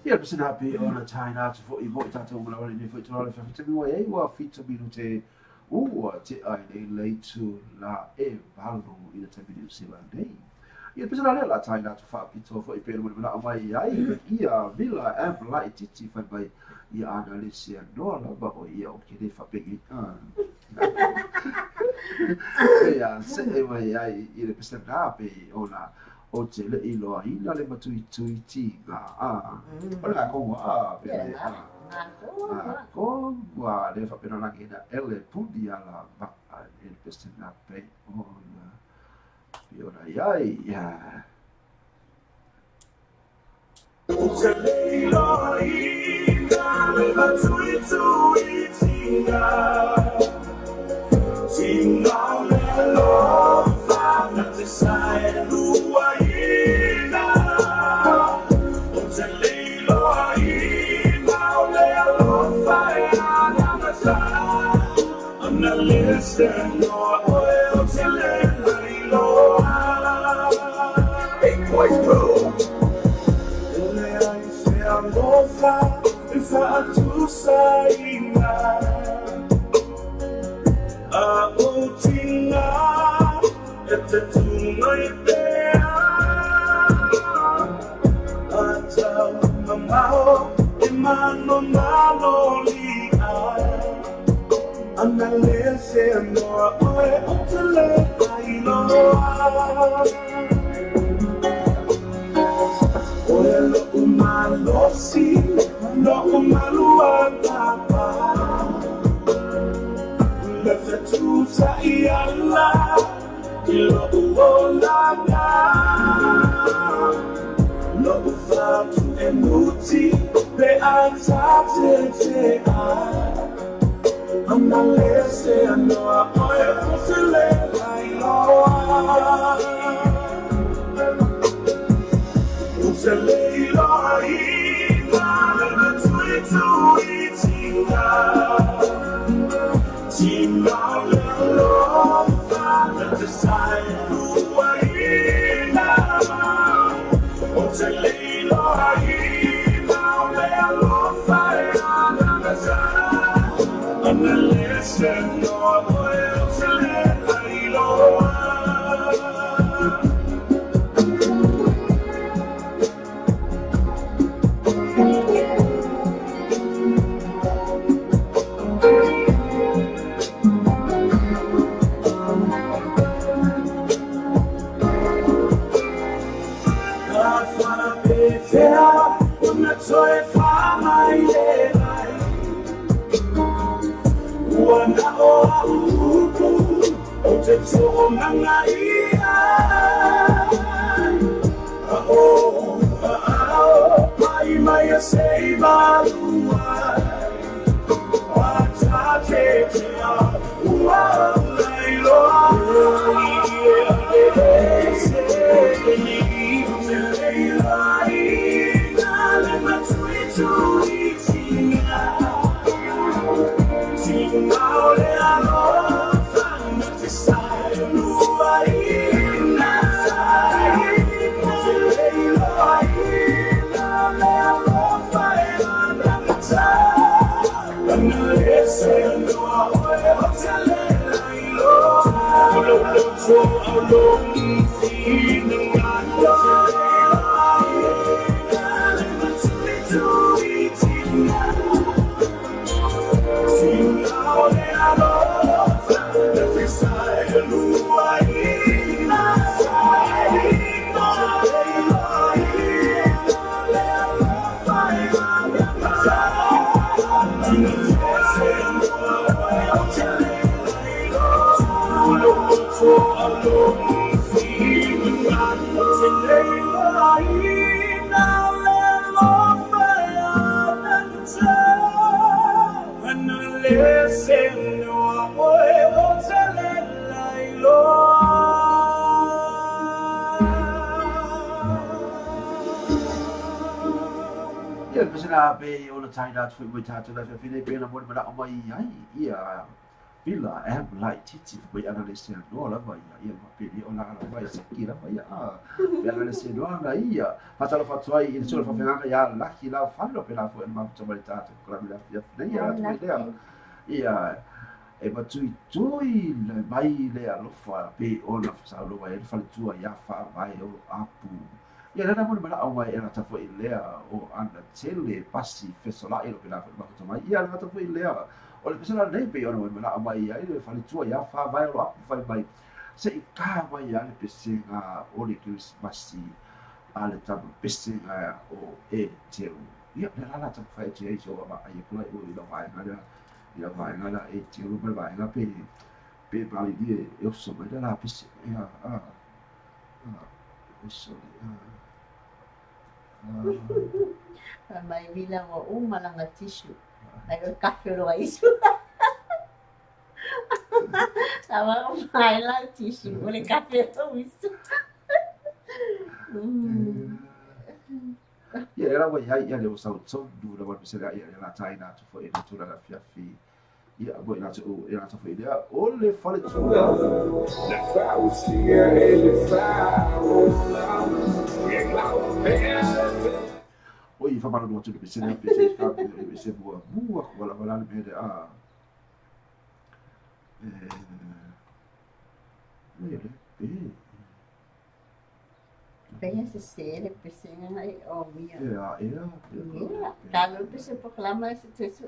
Ia pese na pe ona China tu fo I mo tata o mala ni fo tu ala fa te mo e wa fito binu te ua te ai nei lei tu la e valu I te video se la dei. Ia pese na la China tu fa pito fo I pe mo na mai ai ia vila ampla I titi fa bai ia analisia no la ba o ia o ke de fa pe ia se e mai ai I le pese na pe ona o te le ilo ina le matui tui tinga o le ako wa pele ako wa le fa pena langi na ele pudi ala ba el peste na pe ona piona iai o te le ilo ina le matui tui tinga tinga le lo fa na te sai lua Listen, no oil till it low. Big boys bro. I say I'm no far if I to say Otina, it's a tonight there. I tell my mouth, Imano Maloli. Analese no oe otele ailo oe lo umalosi lo umalua papa lefe tuta iala ilo uolana lo ufatu enuti pe atate te I'm not listening, I know I'm feeling like Lord. It's a little in between two eating. Team on the Lord, Father, decide who I am. It's a little in the Lord, Father, I'm the listen, no oil to let I know. Ia pesena pe ona taina atu foi tatu na fine pe na mo na mai ai ia vila am light titi foi ana le se no la vai ia ma pe ona la vai se kira vai a pe ana le se no na ia fatalo fatuai il solo fa fenga ia la ki la fallo pe la foi ma to mai tatu con la mia fia ia tu ia e ma tui le mai le alofa pe ona sa lo vai fa tua ia fa vai o apu. Ia rana mo mana au mai era tafo i lea o ana tele pasi fesola ilo pela ma to mai ia rana tafo i lea o le pesana nei pe ona mana au mai ia ile fali tua ia fa vai lo apu fai mai se i ka mai ia le pesenga o le Christmas ale tabu pesenga o e teu ia rana tafo fai te so ma ai kula o ilo vai ngala e teu lo vai ngala pe bali die eu so mai la pesi ia eso mai vila mo malanga tisu. Ai o kafe lo isu. Tava mai la tisu, o le kafe lo isu. Ia era wa ia le usau so du la wa pesera ia la taina tu foi tu la fiafi. Ia boy na tu ia tu foi dia o le fale tu. La fausia ele fala. Oi, fa mano tu pesena pesena pe boa wala me a Venha se ser, pessoa aí, oh minha. Ia. Cada pessoa proclama esse texto.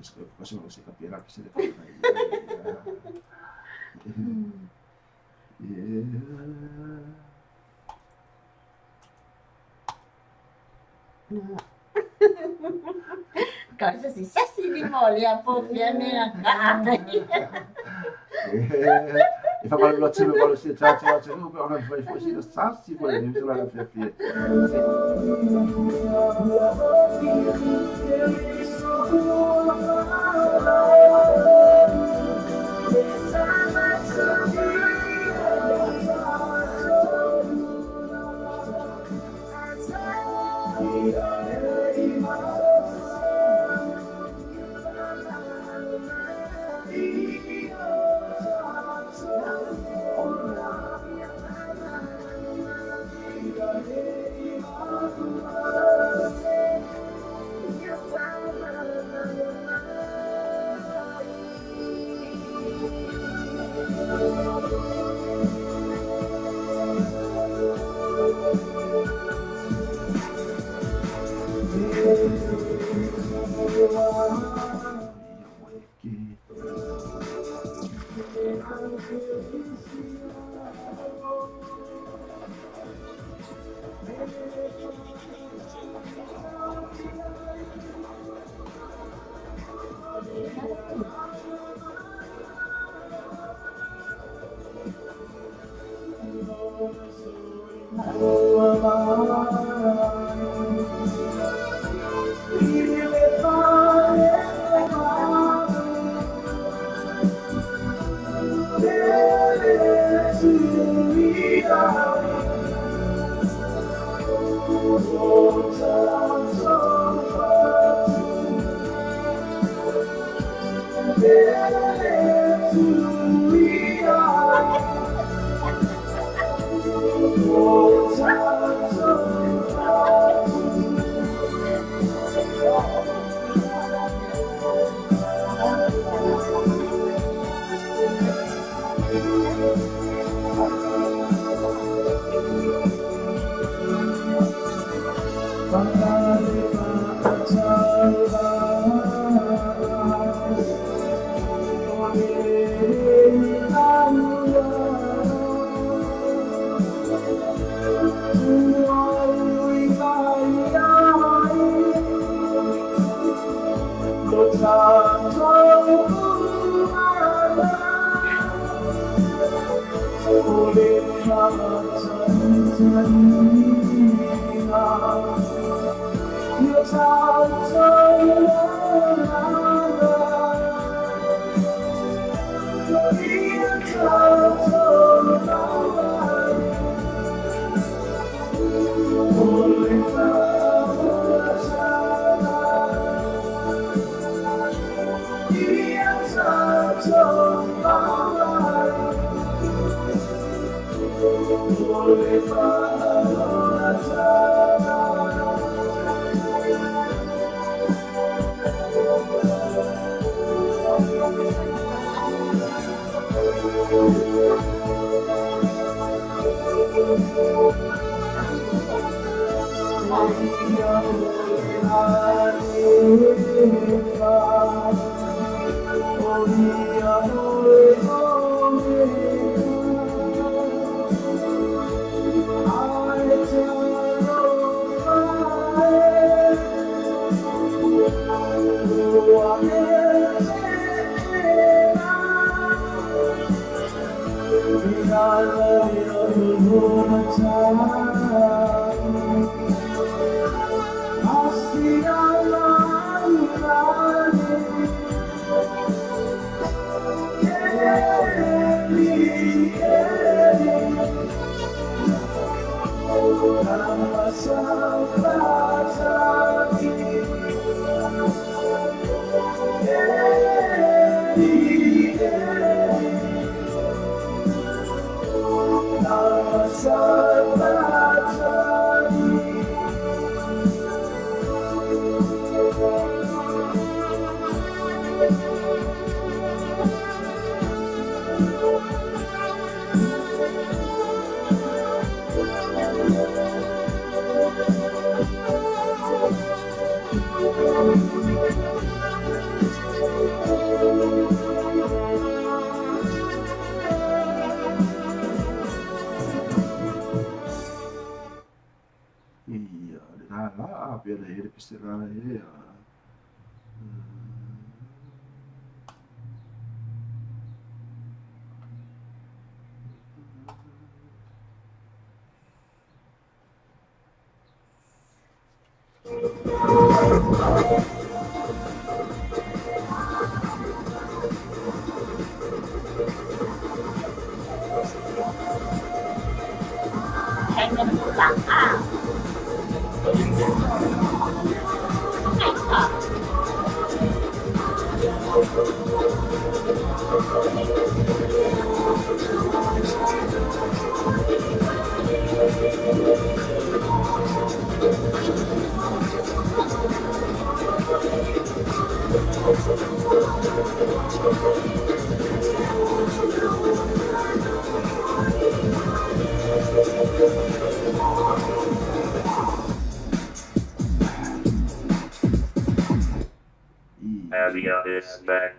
Isso que eu posso você capirar que se Cosa si sa si rimoglia, poi viene a casa. E fa male lo zio quando si traccia ona fai fuori sassi poi mi sulla la fia. Avia is back.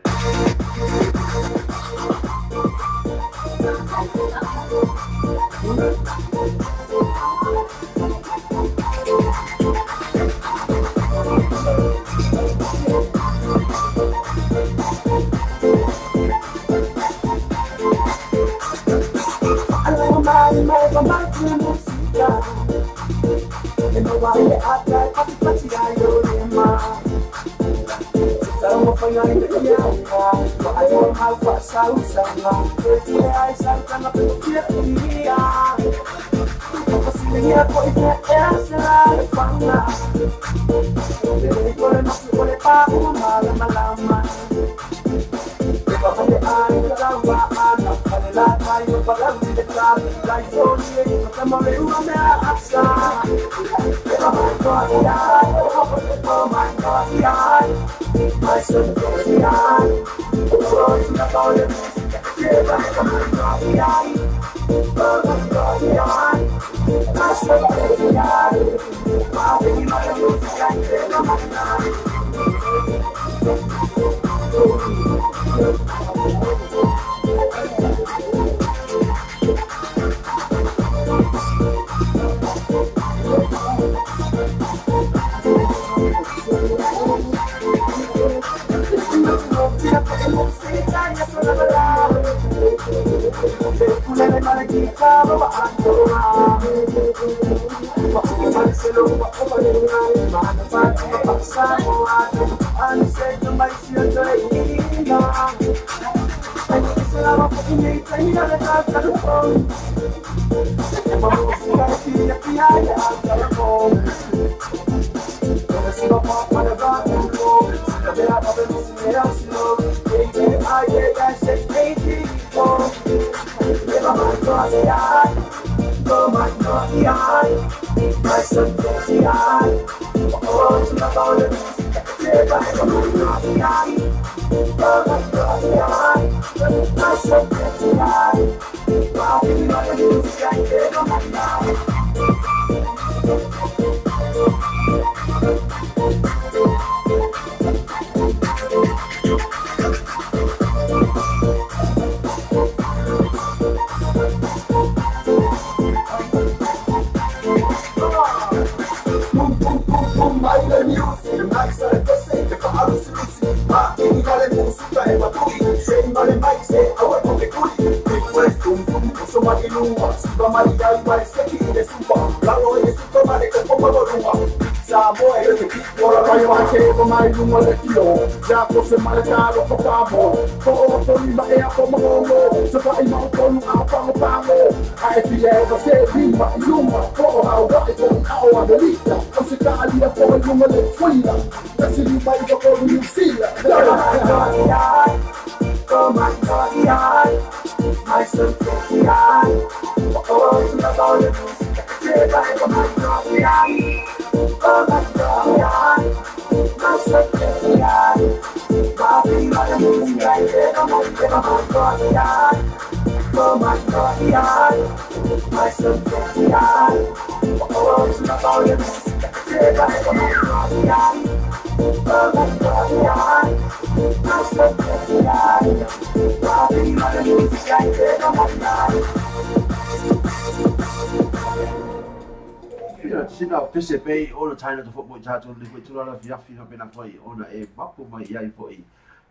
Sina pese pei ona taina to football tato le ko tula la fiafi no pena koi ona e mapu mai ai foi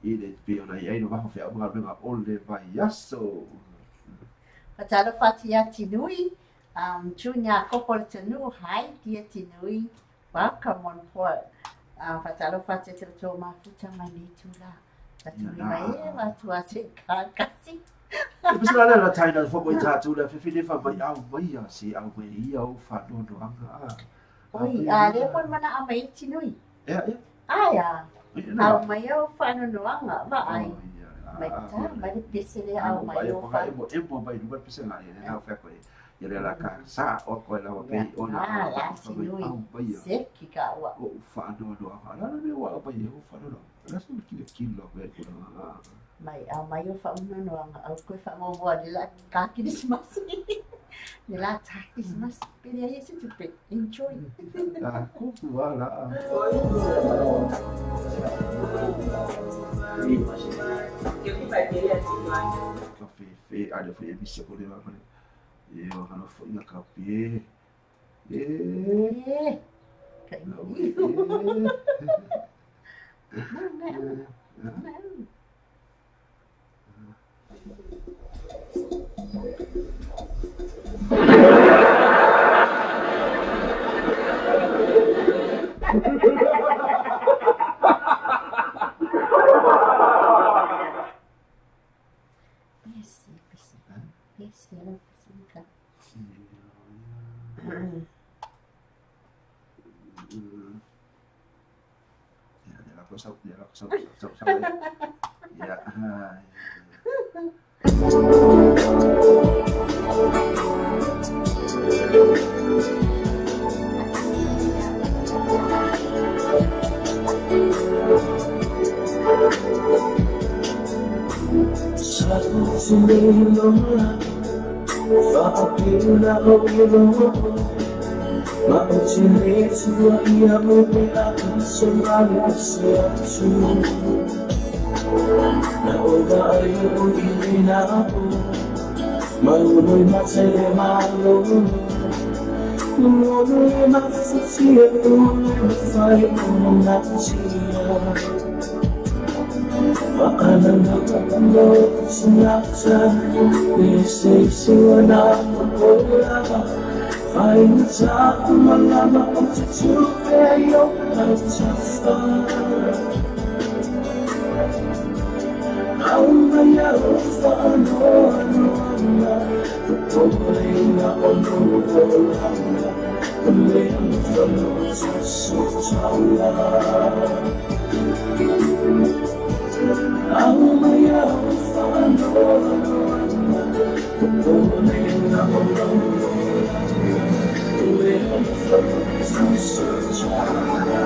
I le pe ona ai no vaho fe o nga o le vai yaso Patalo fatia tinui chunya kopol tenu hai dia tinui welcome on board Patalo fatia to ma futa mani tula tatui mai ma tua se kasi Pese la taina to football tato le fe fa mai au mai ya si au mai ia o fa no no anga Oi, le pon mana amai tinui. Ya. Aya. Au mai o fa no no anga va ai. Mai ta mai pese le au mai o fa. E mo mai no pese la e na fa ko ia le la ka sa o ko la pe ona. La tinui. Seki ka wa. O fa no no anga. La me wa pa ia o fa no no. La so ki lo ve ko na. Mai au mai o fa no no anga. Au ko fa mo wa le la ka ki dismasi. Le la takis mas pele aí se tu pe enjoy. Kuku wala. Kafe fe ada fe bisa ko le ba. Yo kana fo ina kape. Kai. Ha ha ha ha! Ia. Satu sinilonga Faapila o ilongo Mauchile tua ia ube aku Sumali siatu Na oga ayo o ilina ako Maluloy matele malo Numuloy matsutia Numuloy mafay Numuloy matsutia Maalam na kapalo sinaksa Nisisiwa na magwala Ay sa mga mautsutupeyo At sa Ang mayaw sa ano-ano na Tutuloy na ano-ano na Tuloy ang tanong sa susala Ang mayaw sa ano-ano na Tutuloy na ano-ano Tuloy ang tanong sa susala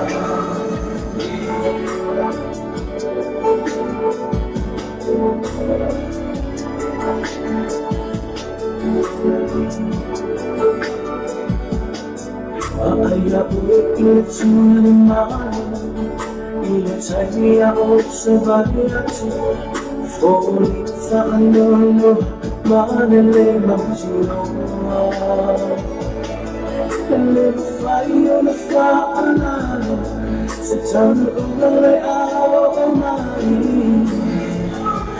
Kaya ulit sunaman Ilatay ako sa bayat Fulit sa ano Manilimang sinawa Kalifayo na paalala Sa tanong ay araw o mahin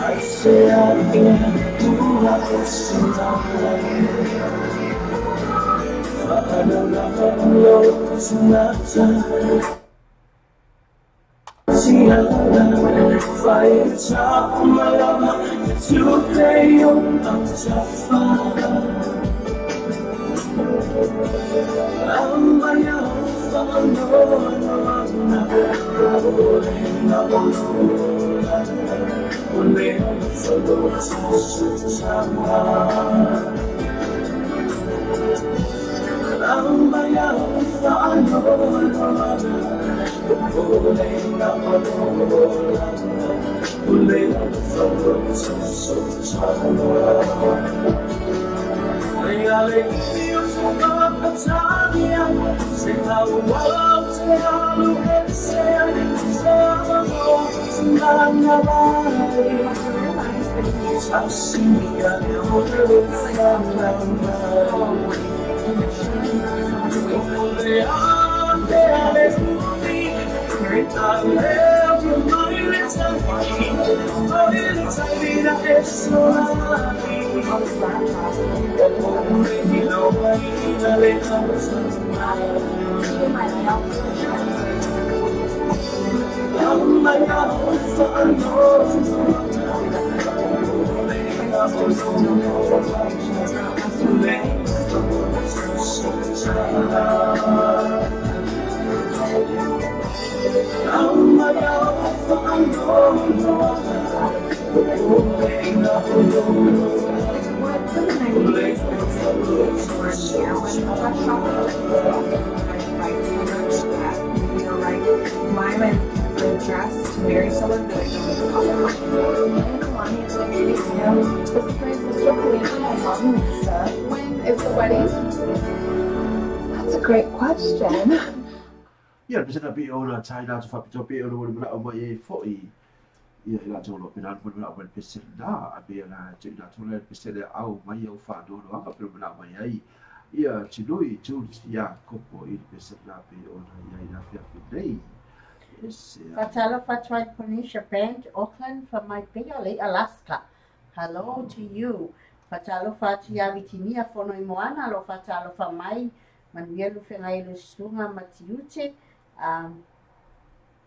Ay siya pinagtula ko sa naman Paano na kapulog sa nasa Siya na Fire sa malama Tutupeyo ang safara Ang bayaw sa ano-ano na Uli na ululan Uli ang salot sa susama Ang bayaw sa ano-ano Uli na ululan Uli ang salot sa susama Layalik niyo sa mga katanya Sinawag sa halugan siya Sa mga sinangalay Sa siya ulit sa lamay Uli ang teales muli Kita leo yung mahilit sa pagin Mahilit sa vida eso lagi Uli nilaw ay inalita sa Ang mayaw sa ano Uli na Uli Ang mayaw sa ano Uli na Why am I dressed to marry someone that I don't When is the wedding? That's a great question. Ia, pesa na pi ona tai na fa pito pi ona mo na o mai foi. Ia ila tolo pena mo na o pesa na abi na tu na tolo pesa de au mai o fa do no aka pero na mai ai. Ia tinui tu ia kopo i pesa na pi ona ia ina fia nei. Fatalo Fatwai Ponisha Band, Auckland for my Pele, Alaska. Hello to you. Fatalo Fatia Vitinia Fono Moana, lo Fatalo Famai, Manuel Fenailu Sunga Matiute,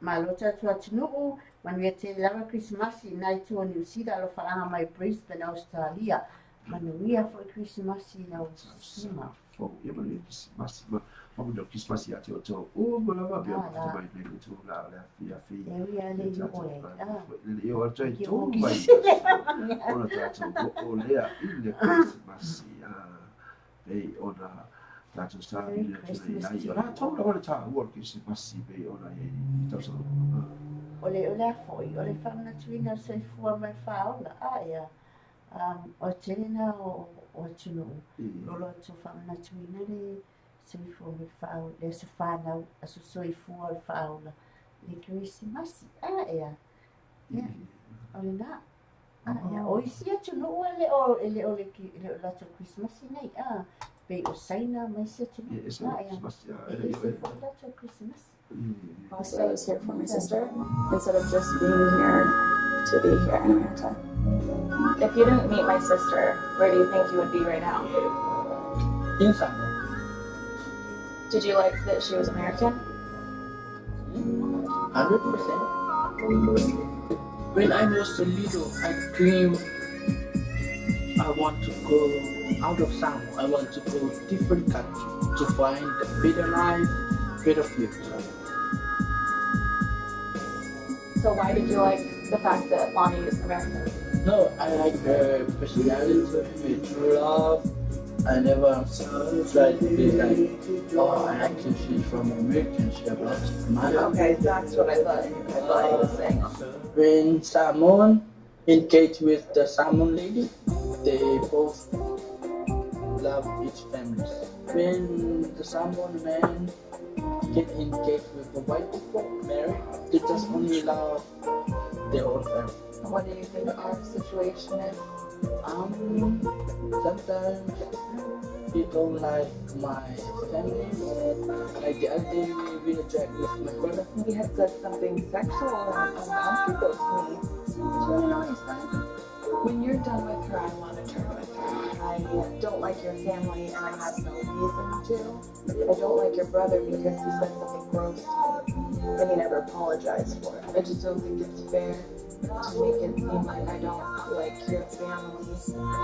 Malota Tuatinu, Manuete Lava Christmas in night to New Zealand, lo Faanga my Brisbane, Australia. Manuia for Christmas in Australia. fo ia ma le Christmas ma mo Christmas ia te o malava bia te mai le tu la fia fi ia le le o tai tu mai ona tātou o lea i le Christmas ia ei ona tātou sa i le tele ai ora tau la ona tā ua Christmas pei ona e tau sa ole foi ole whamna tuina se fua mai whaola ia o tēnā o tunu lolo tu whamna tuina le se fua mai whaola le se whanau a su soi fua le whaola le Christmas ia ole nā o isi atu no le o le lato Christmas nei pe o saina mai se atu ia lato Christmas Last I was here for my sister instead of just being here to be here in America. If you didn't meet my sister, where do you think you would be right now? In Samoa. Did you like that she was American? 100%. When I was little, I dreamed I want to go out of Samoa. I want to go different country to find a better life, better future. So why did you like the fact that Lonnie is American? No, I like her personality, her true love. I never tried to be like, oh, I like that she's from America, she have lots of money. Okay, that's what I thought he was saying. When Samoan engaged with the Samoan lady, they both love each family. When the Samoan man get engaged with the white people, married, they just only love their own family. What do you think our situation is? Sometimes he don't like my family. Like the other day we were dragged with my brother. He had said something sexual and uncomfortable to me. When you're done with her, I want to turn with her. I don't like your family and I have no reason to. I don't like your brother because he said something gross to me and he never apologized for it. I just don't think it's fair to make it seem like I don't like your family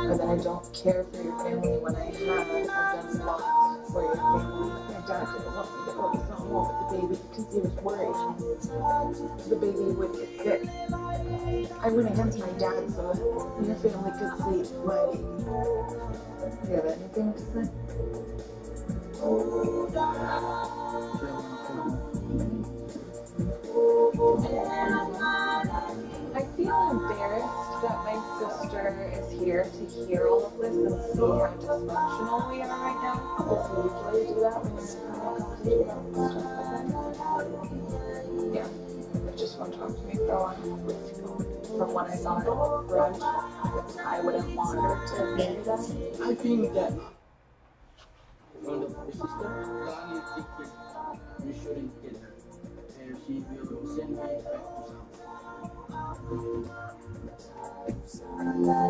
or that I don't care for your family when I've done lots for your family. My dad didn't want me to go to Samoa with the baby because he was worried the baby would get sick. I went against my dad so your family could see my baby. Do you have anything to say? I feel embarrassed that my sister is here to hear all of this and see how dysfunctional we are right now. Does he usually do that when you're having a conversation about stuff like that? Yeah, they just won't talk to me for a while. From what I saw at brunch, I wouldn't want her to do that. I think that from the sister, Lonnie is thinking we shouldn't get her, and she will send me back to Samoa.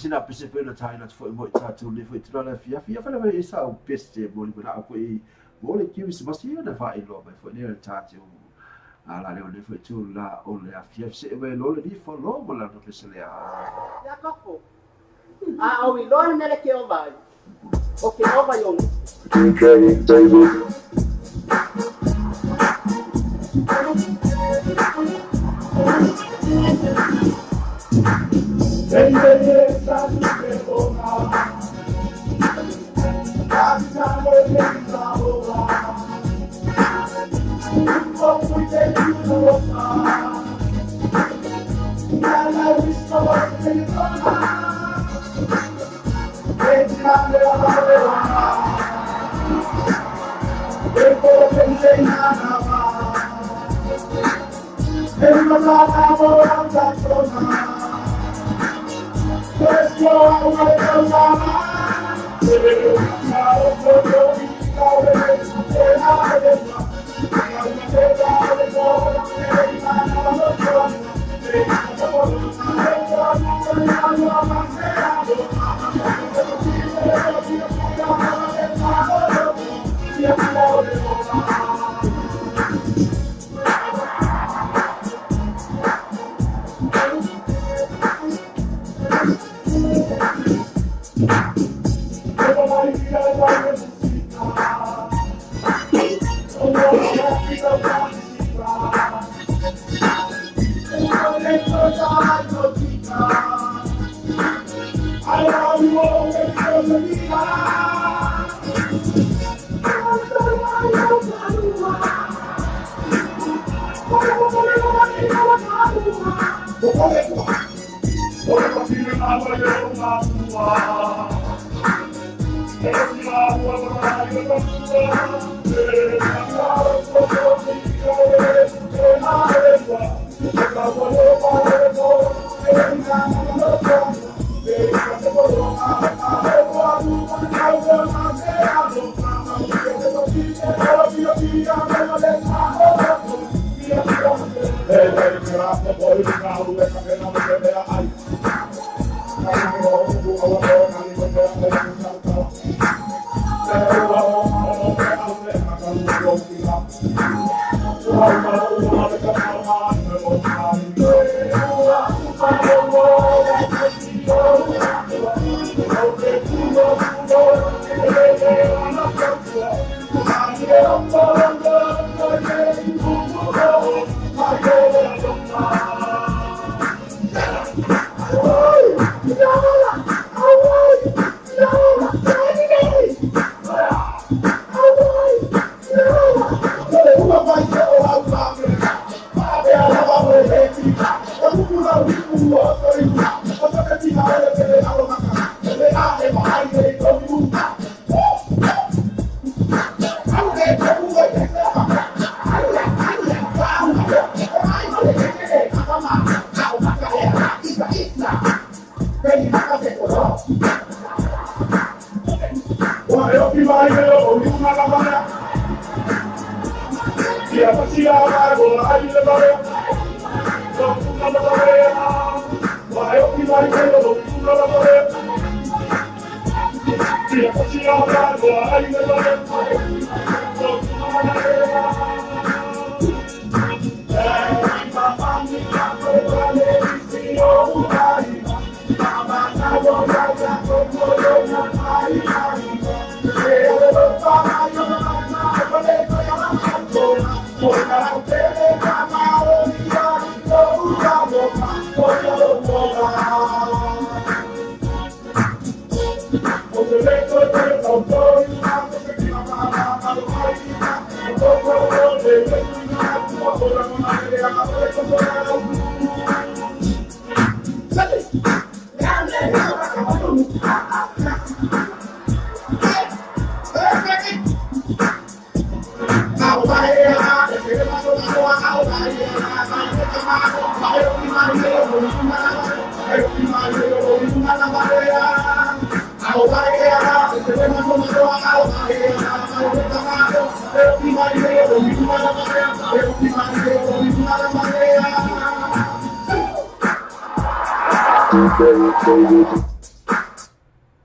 Sina pese pena taina tu foi mo tatu le foi tula fia fa le isa o peste mo le bala ko I mo le kiwi se basi na fa I lo ba foi le tatu ala le foi tu la o le afia se we lo le fo lo mo la no pese le ya koko a o I lo ne le ke o vai o ke o vai o DJ David.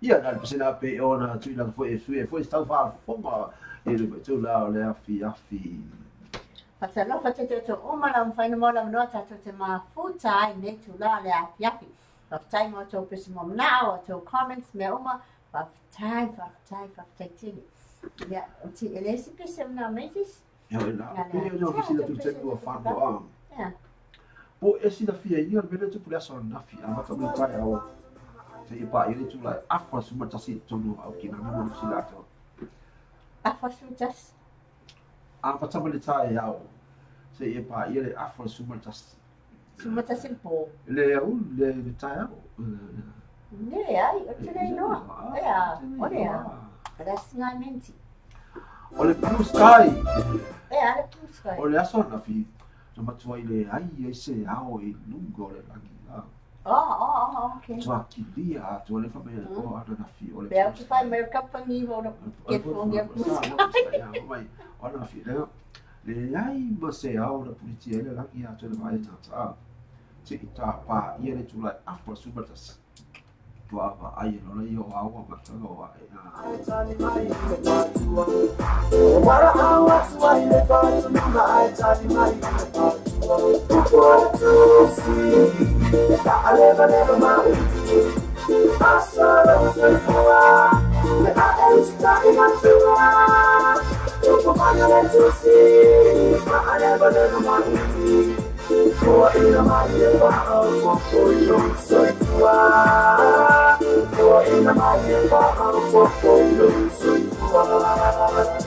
Ia na pesena pe ona tu na foi sta fa foma e le tu la le afi Fatalo fatete to umala mfaina mola mnota to te mafuta ai ne tu la le afi Faftai mo to pesi mo na o to comments me uma faftai tini ya ti elesi pesi na metis ya na pe yo visita tu te tu fa do ya po esi da fia ia bele tu pula son na fia ma ka mai o se pa ile tu la afa suma tasi tu no au kina mo sila to afa su just apa sama le tai ya se pa ile afa suma tasi suma tasi po le tai ya ne ai o te nei no ya o ne ya rasnamenti o le blue sky ale blue sky o le aso na fi no matua ile ai se ao e lungo le lagi okay. So akilia tu le famia o ana na fi o le. Bea ki fai mai kapani vo no ke fongia plus. Mai ona fi le ai mo se ao na politia le lagi a tu le mai ta. Ti ta pa ia le tu la afro supertas. Tu ava ai no le yo ao ma ta go ai. Wara awa tu ai le fa tu na ai tani mai. What to see? I never mind. I saw those before. I am starting to run. To see. I never mind. For in my life, for you, so far. For in my life, for you, so far.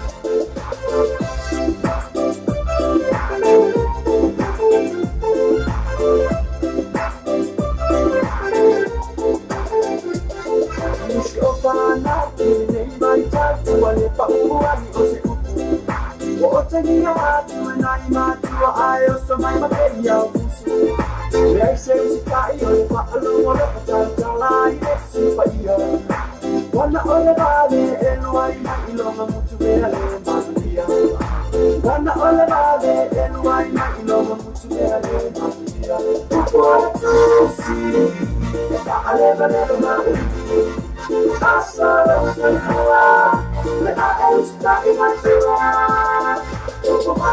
I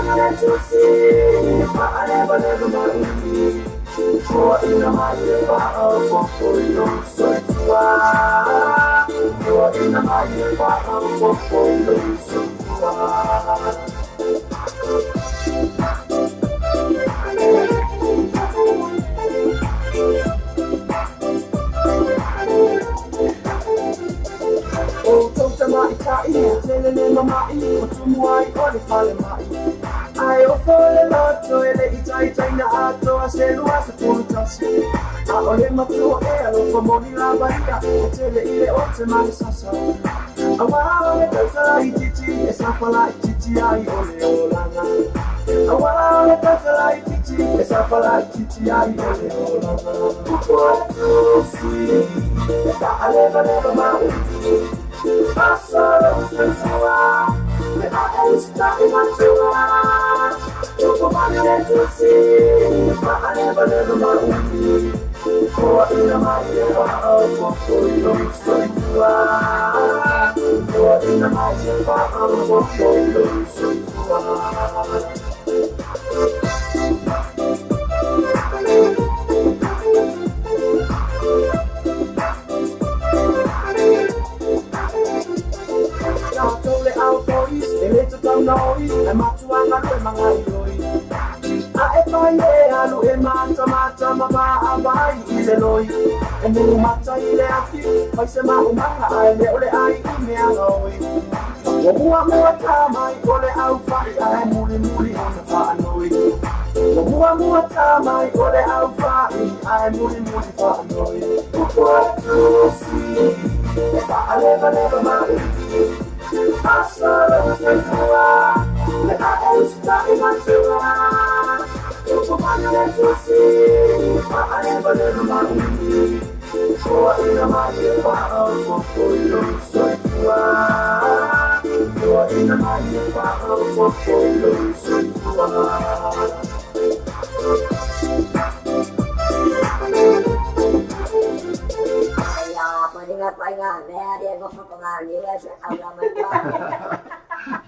to see, but I never mind. For in the mighty power, for you, so you are. For in the mighty power, for you, so you are. Oh, don't tell my Itai, tell me my what's my body falling my. I offer a lot to a Itai China, I said, was a full touch. I only my two air for money, I tell it, what's my sasa. I want to tell Titi, it's not for like Titi, I only Olana. I want to tell Titi, it's not for like Titi, I only Olana. What to see, if I never mind. My soul is and I am stuck in my soul. You put my head to see, but I never mind. For in the mighty power, for you, so you are. For in the mighty power, for you, so you are. Noi, matuanga no mangai. A epaie alu e mata ma vai ile noi. E mu mata ile afi, vai se ma umanga ai le ole ai me anoi. O mua tamai ole au fai ai muri ona fa noi. O mua tamai ole au fai ai muri fa noi. What to see, if I never mind. My soul is and I am stuck in my soul. You put my head to see, but I never mind. For in the mighty power, for you, so you are. For in the mighty power, for you, so you are.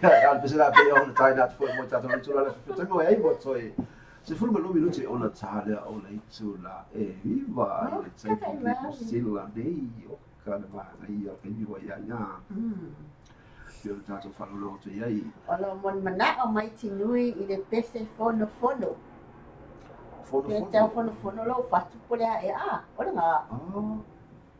Ja, we zijn bij on tijd dat voor moet dat we zullen even vertellen hoe hij wordt zo. Ze voelen me nu niet on het halen alleen zullen. Viva, het zijn silla nee, ook kan maar hier op die hoe ja. Je dat zo van lo te jij. Olo mon mana o mai tinui I de pese fono. Fono lo fatu pole e a. Ora nga.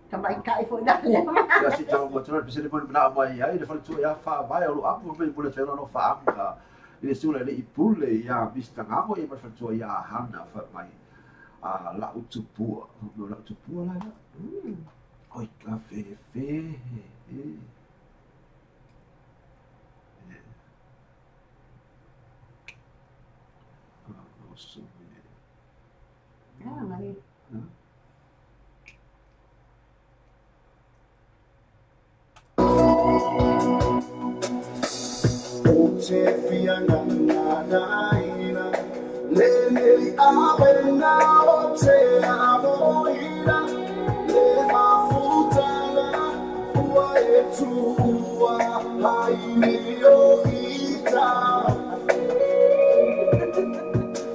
Kamai kai foi da. Ja, se tau mo tro pese mo na mai ai de fal tu ya fa vai o apu me pole tero no fa anga. Ile sula le ipule ya vista ngamo e ma fa tu ya hana fa mai. La utupu, la utupu la. Oi café fe. Ah, mari. Lele abena ote amoira le mafutana wa etua haini yoita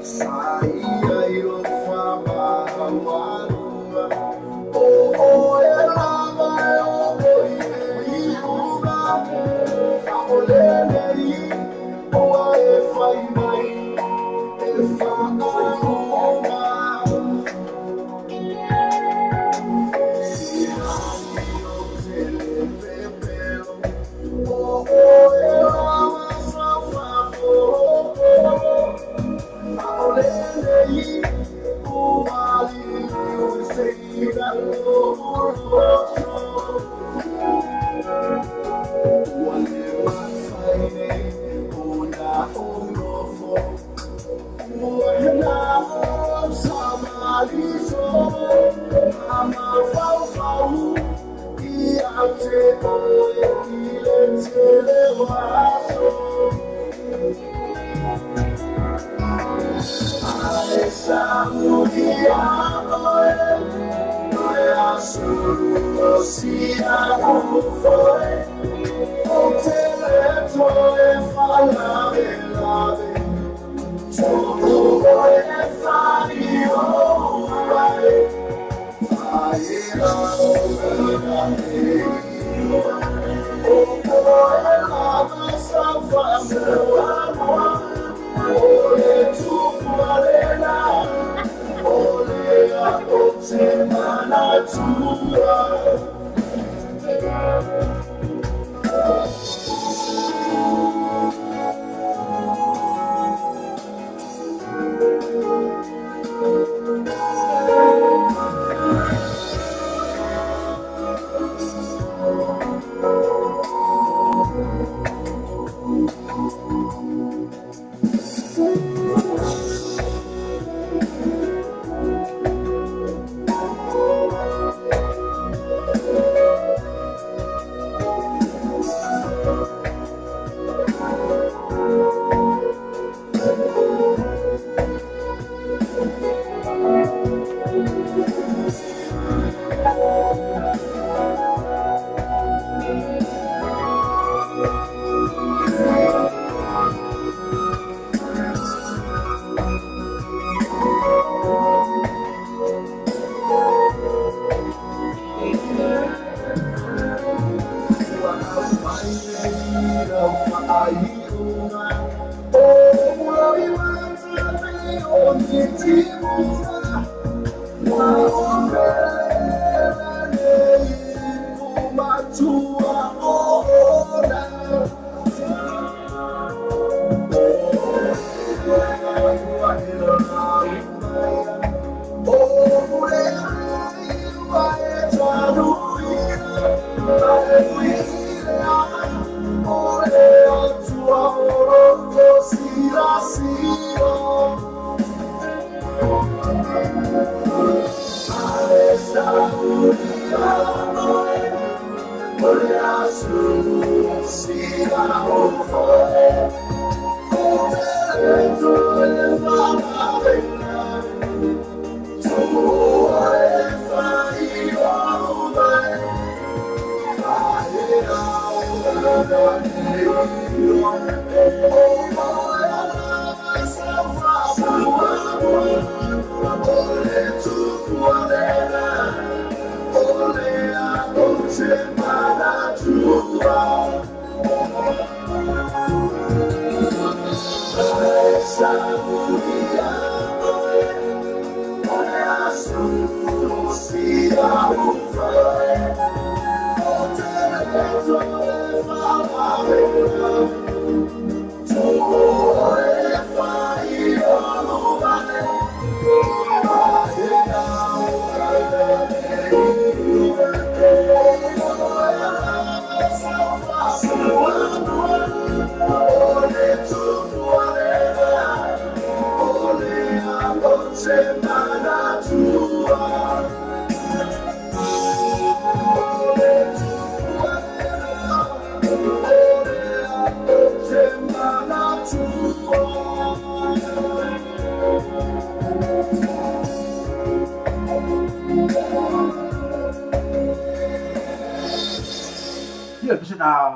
sai airo fama hamarua o elava o iuga aolele o efai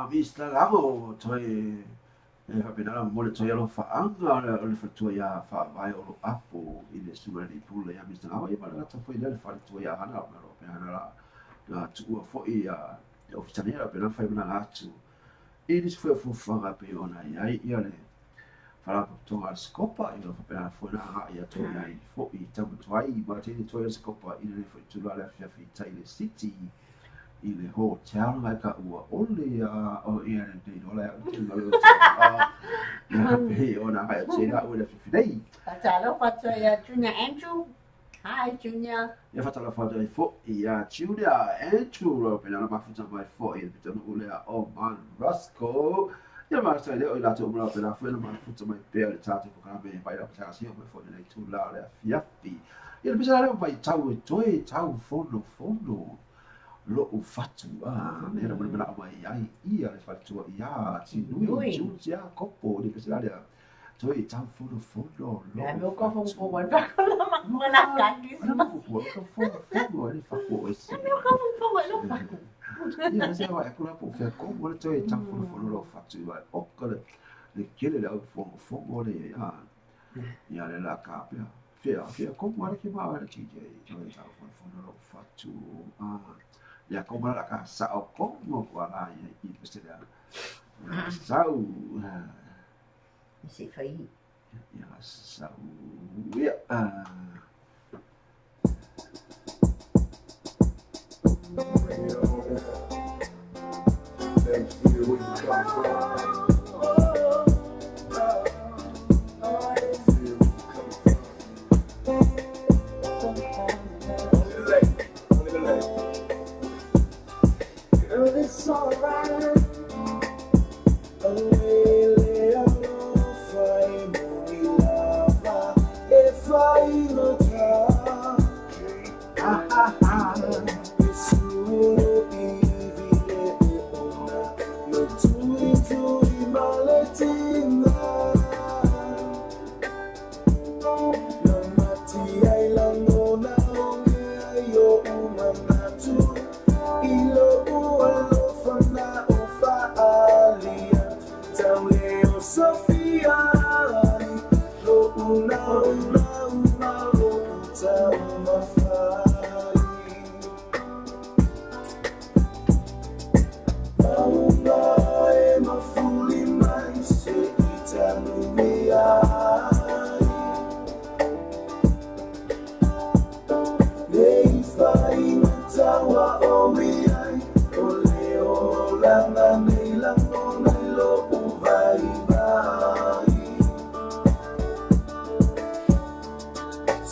Mr. Lavo, toi, Rabinala, Moletoyalo for Anga, Olifatoya, Fai, or Apple, in the Sumari Pool, Mr. Lavo, but for the Fatoya Hana, Penala, 2 or 4 years of Tanera, Penafamana to. It is for Farape on a yearly. Farapotonga Scopa, you know, Penafona, Yatoya, 4 years, but in 12 Scopa, in the Fiafi, Taylor City. I le hotel mai ka ua ole o ia ne te ola o malo na pe ona ha te na o le fidei Patalo fato ya Junior Andrew. Hi Junior. Ya fatala fato e fo ia Julia Andrew lo pe na mafuta mai fo e pe no ole o man Roscoe. Ya ma sa le o la to mo pe na fo na mafuta mai pe le tate ko ka be pai la pa si o me fo le tu la le fiafi. Ya le bisa le mai tau e toi tau fono. Lo fatu era mana mai ai ia le fatu ia ti nui Julia kopo di kesalaria toi tau fono lo lo ko fo wa ba ko la mana kaki ko fono le fapo ese lo ko fo lo fapo ia se va ko la po fe ko mo toi tau fono lo fatu va o ko le kele la fono le ia le la kapia Fia como ara ke mau ara TJ. Joy tau fono lo fatu. Ya como la casa o como wala I pesera. Sau. Si fai. Ya sau. Ya. Let's hear where you come from. It's alright. If I look up, it's you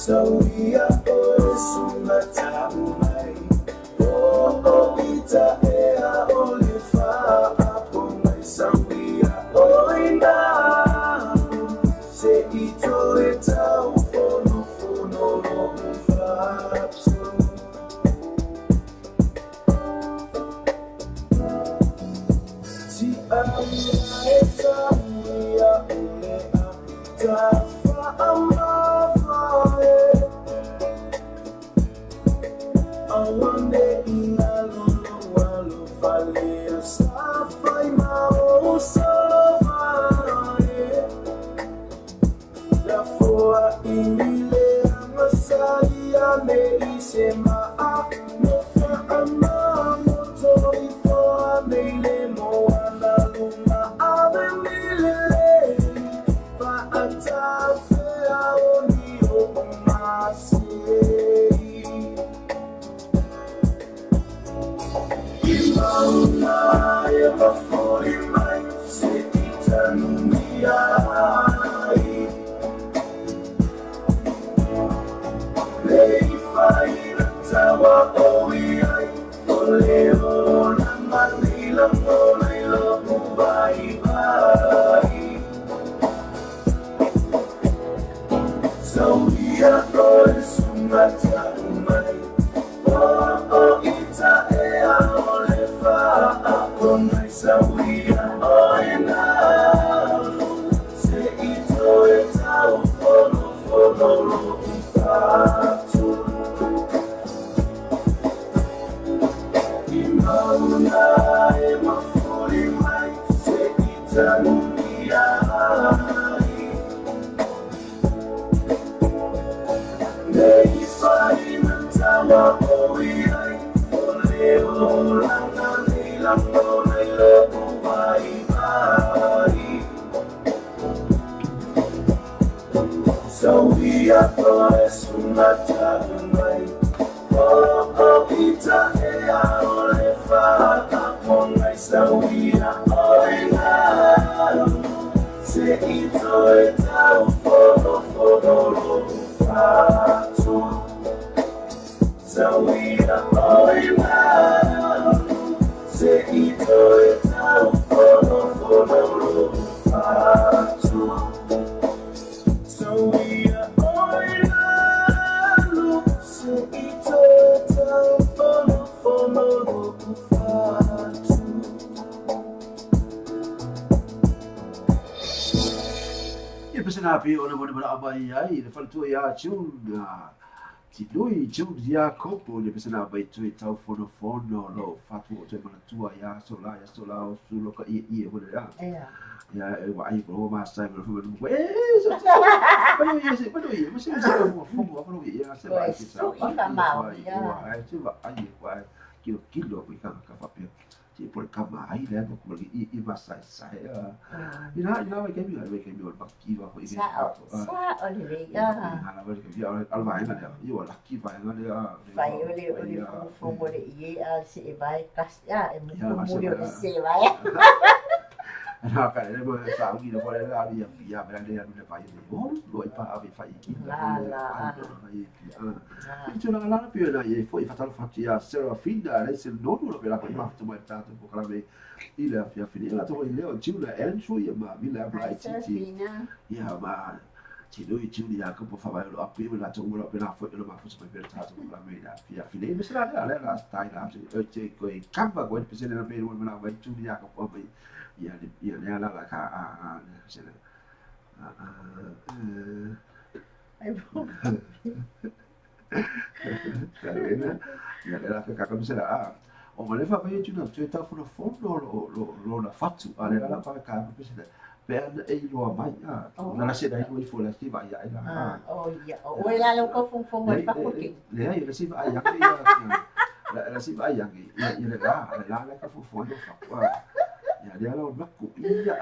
So we are all sumatamai. Oh, ita ea olifa apomai. So we are oina. Se ito eta ufono fono lo ufapso. Si amia eta mia olea tafa ama. Awande inalolo walo fale safai mao savae la foa imile amasai ame isema a mofa ama motori foa meile moana luma ave mile fa atafe aoni o masi. Imauna eva foi mai se itanumia lei fai na tawa oiai oleo na manila mona ilo vai vai so ia oi sumata mai oh ita ea olefa akonai sawia oina se ito eta ufono fono lo ufatu imauna ema furi mai se itanumia nei fai mentawa oiai oleo langa nei lamona ilo vai vai so ia koe sumata mai oh ita ea olefa akonai sawia oina se ito eta ufono fono lo ufatu sawia oina se ito eta ufono fono lo ufatu sawia oina se ito eta ufono fono lo ufatu. Ia pesena api ona mona mona abai ai le faltua ia tuna ti lui tuna dia kopo le pesena abai tu tau fono fono lo fatu o te mana tua ia sola o sulo ka ia ia hore ia ya ai ko ma sai mo fu mo pero ye mo se mo fu mo ko ye ya se ba ki sa ai se ba ai ko kilo ko ka fa pe ti por ka mai le mo ko i ba sai ina ke mi ba ki ba ko i sa ole ya ala ba ke ya al ba ina ya yo la ki ba ina ya vai ole fu mo le ye a se vai kas ya e mo le se vai Nah, kan dia boleh tahu kita boleh lari yang dia berada yang dia fai ni. Oh, luai pa abi fai kita. Itu nak lari pun nak ye foi fatal fatia Serafina, esse nono lo pela prima tu mai tanto por lá bem. Ila fia finila tu ile o tio la en su ya ma bila mai titi. Ya ma tio e tio dia que por favor lo api la tu lo pela foi lo ma foi per tanto por lá bem da fia finila. Misal ada la style la tu ko kamba ko pese na pe mo na vai tu dia que por bem. Ya la ka sila ya la ka ka sila o male fa pe tu na tu ta fu no fondo lo na fatu ale la pa ka pe sila pe e lo mai na la sila i fu la si va ya oh ya o la lo ko fu mo fa ko ki le ya si va ya la si va ya la ka fu fondo fa ya dia lawan laku iya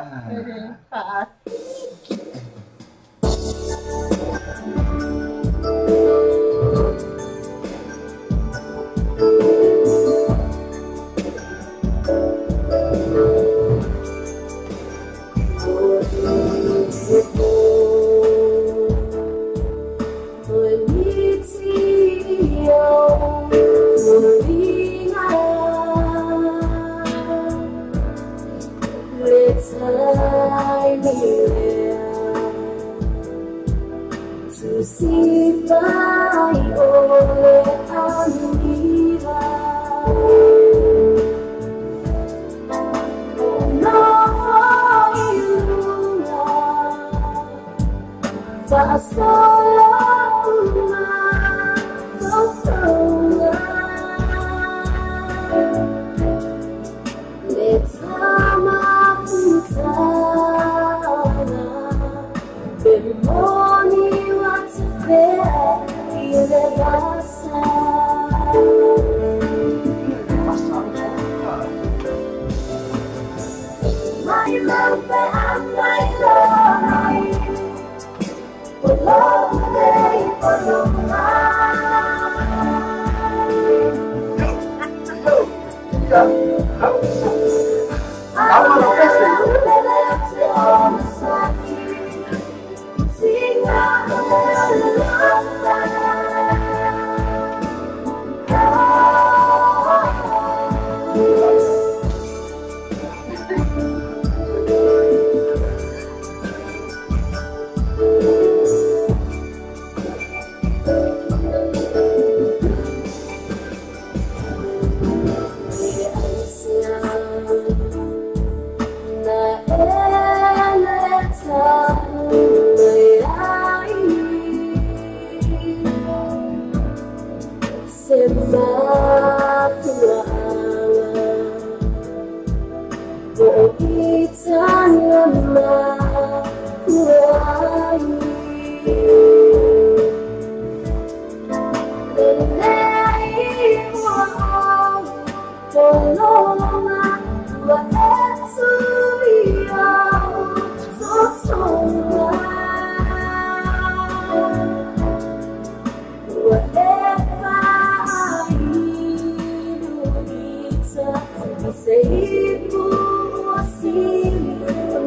Say it was assim,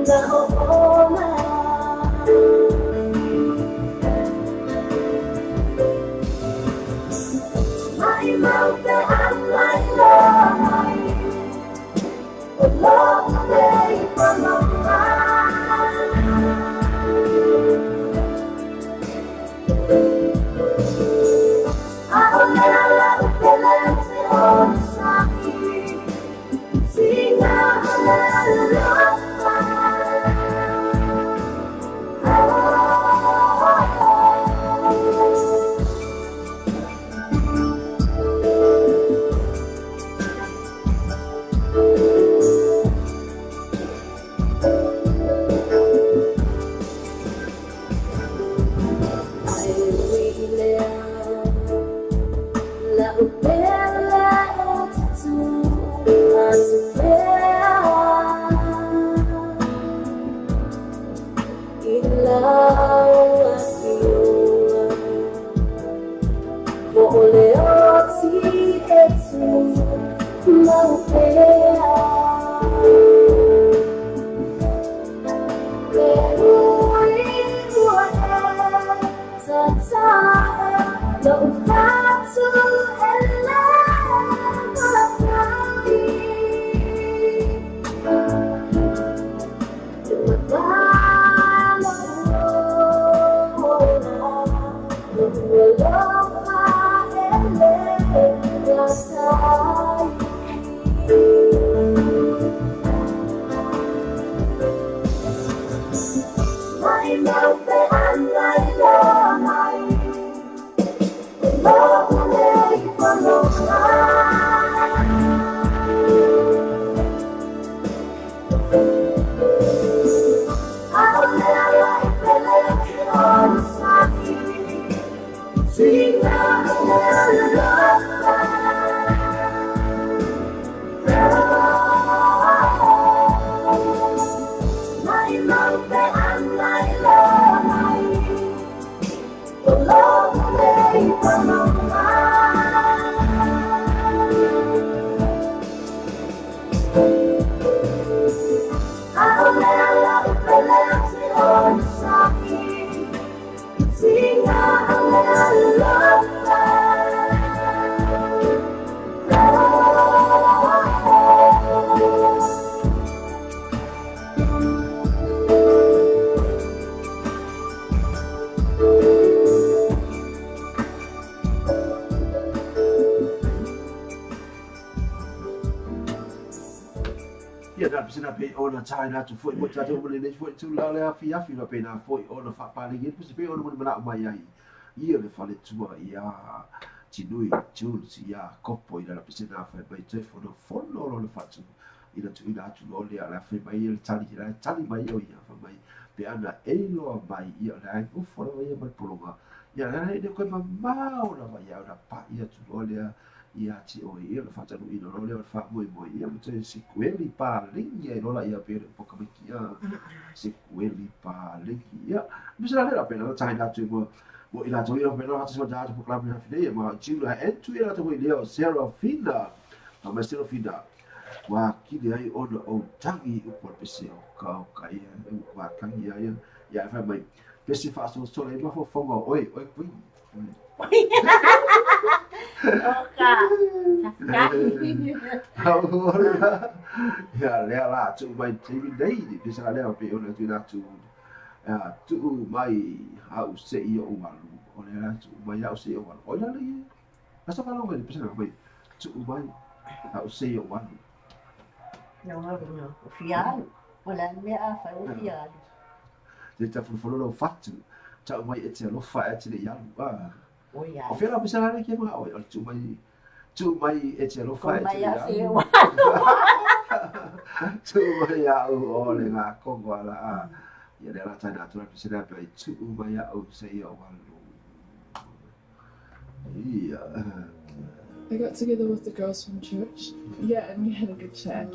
não China tu foi mo tatu mo le foi tu la le afi la pena foi ona fa pa le ngi pe ona mo na mai ai ia le fale tu ia tinui tu ia kopo ila la pisina fa bai te fono lo le fatu ila tu lo le ala fa mai il tali mai o ia fa mai pe ana elo mai ia la u fo ia mai polonga ia la ne ko ma ona vai ia pa ia tu lo le ia ti o ia le fata no ino le fa moi ia mo te sikueli pa lingi no la ia per poca mekia sikueli pa lingi ia bisa la pena China tu mo ila to ia pena hata so da po club na fide ma jula entu ila to ile Serafina ma Serafina wa kile ai ona o tangi por pese o ka ia wa tangi ia fa mai pesi fa so le ma fo fongo oi kui Oka, ya le la tu mai TV dei bisa le pe ona tu na tu mai au se io walu ona la tu mai au se io walu ona le asa fa lo bisa mai tu mai au se io walu no fialo ona me a fa fialo de ta fu lo fatu ta mai e te lo fa e te le yalu Oia. O fela bisa la ke ma o tu mai e te lo fa e te yalu tu mai o le nga kongo ala ia le la tana tu bisa la pe tu mai o se io walu ia I got together with the girls from church. Yeah, and we had a good chat.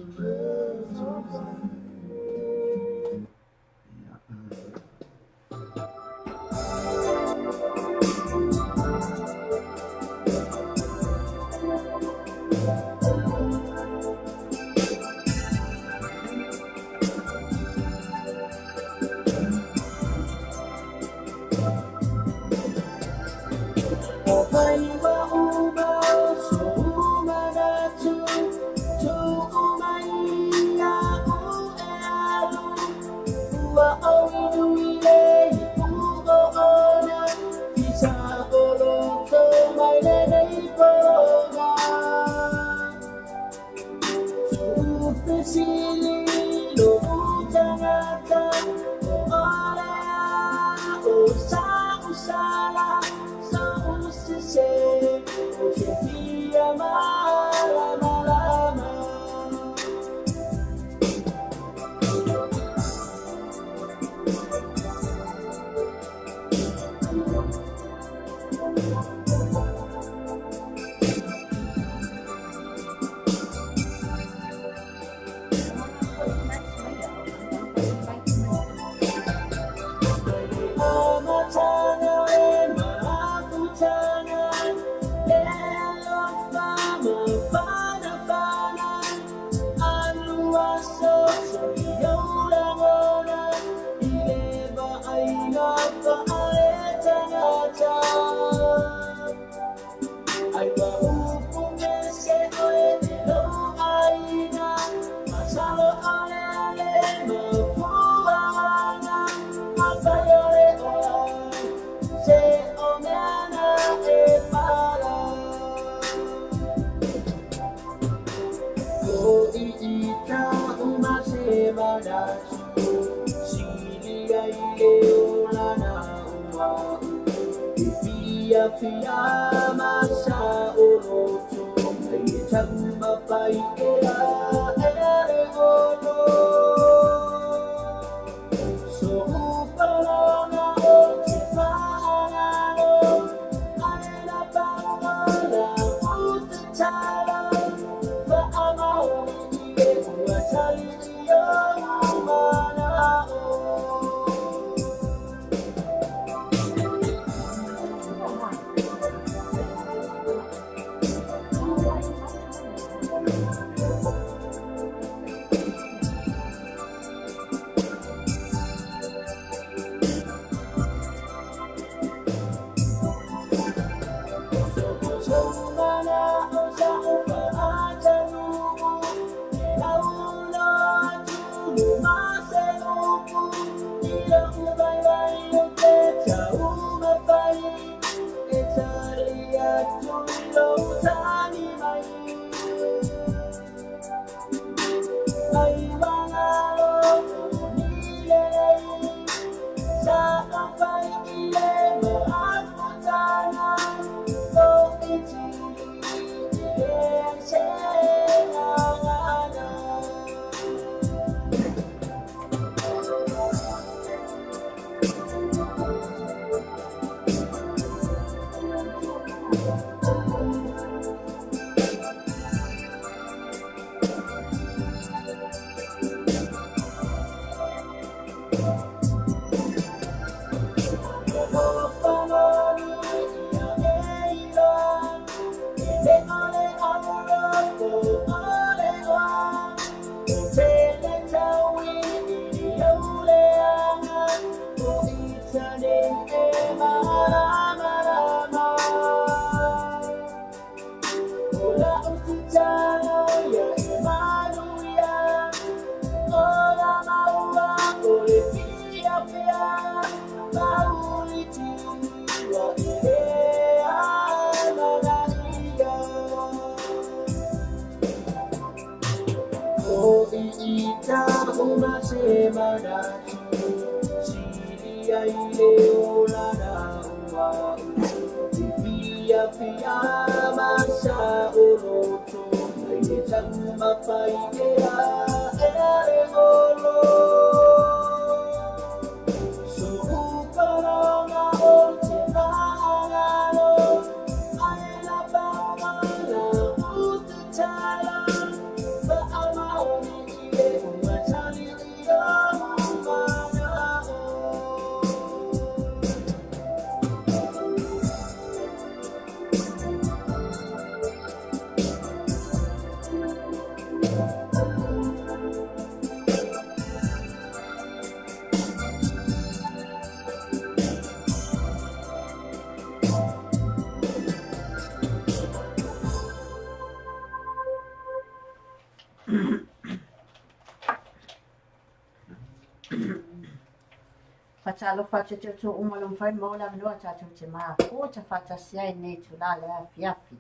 Fatalo fate te tu umalum fai mola manoa tatu te maa o ta fata sia nei tu la le fiafi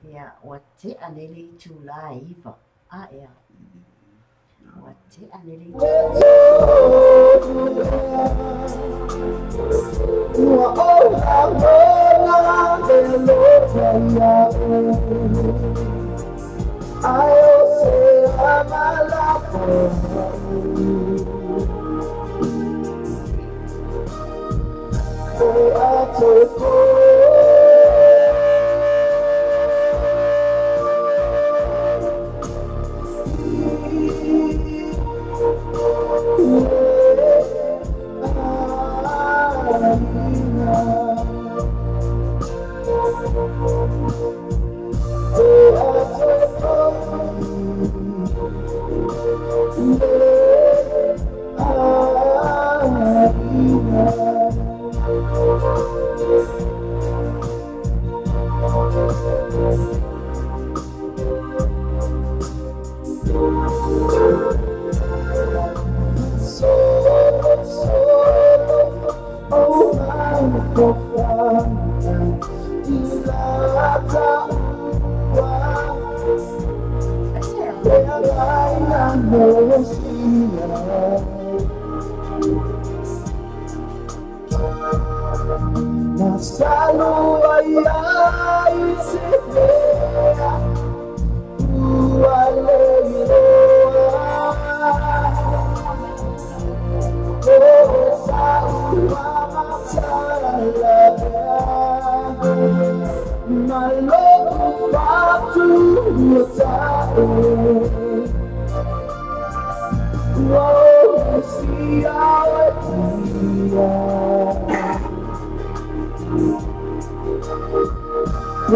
ia o te aneli tu la iva a ia o te aneli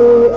Oh,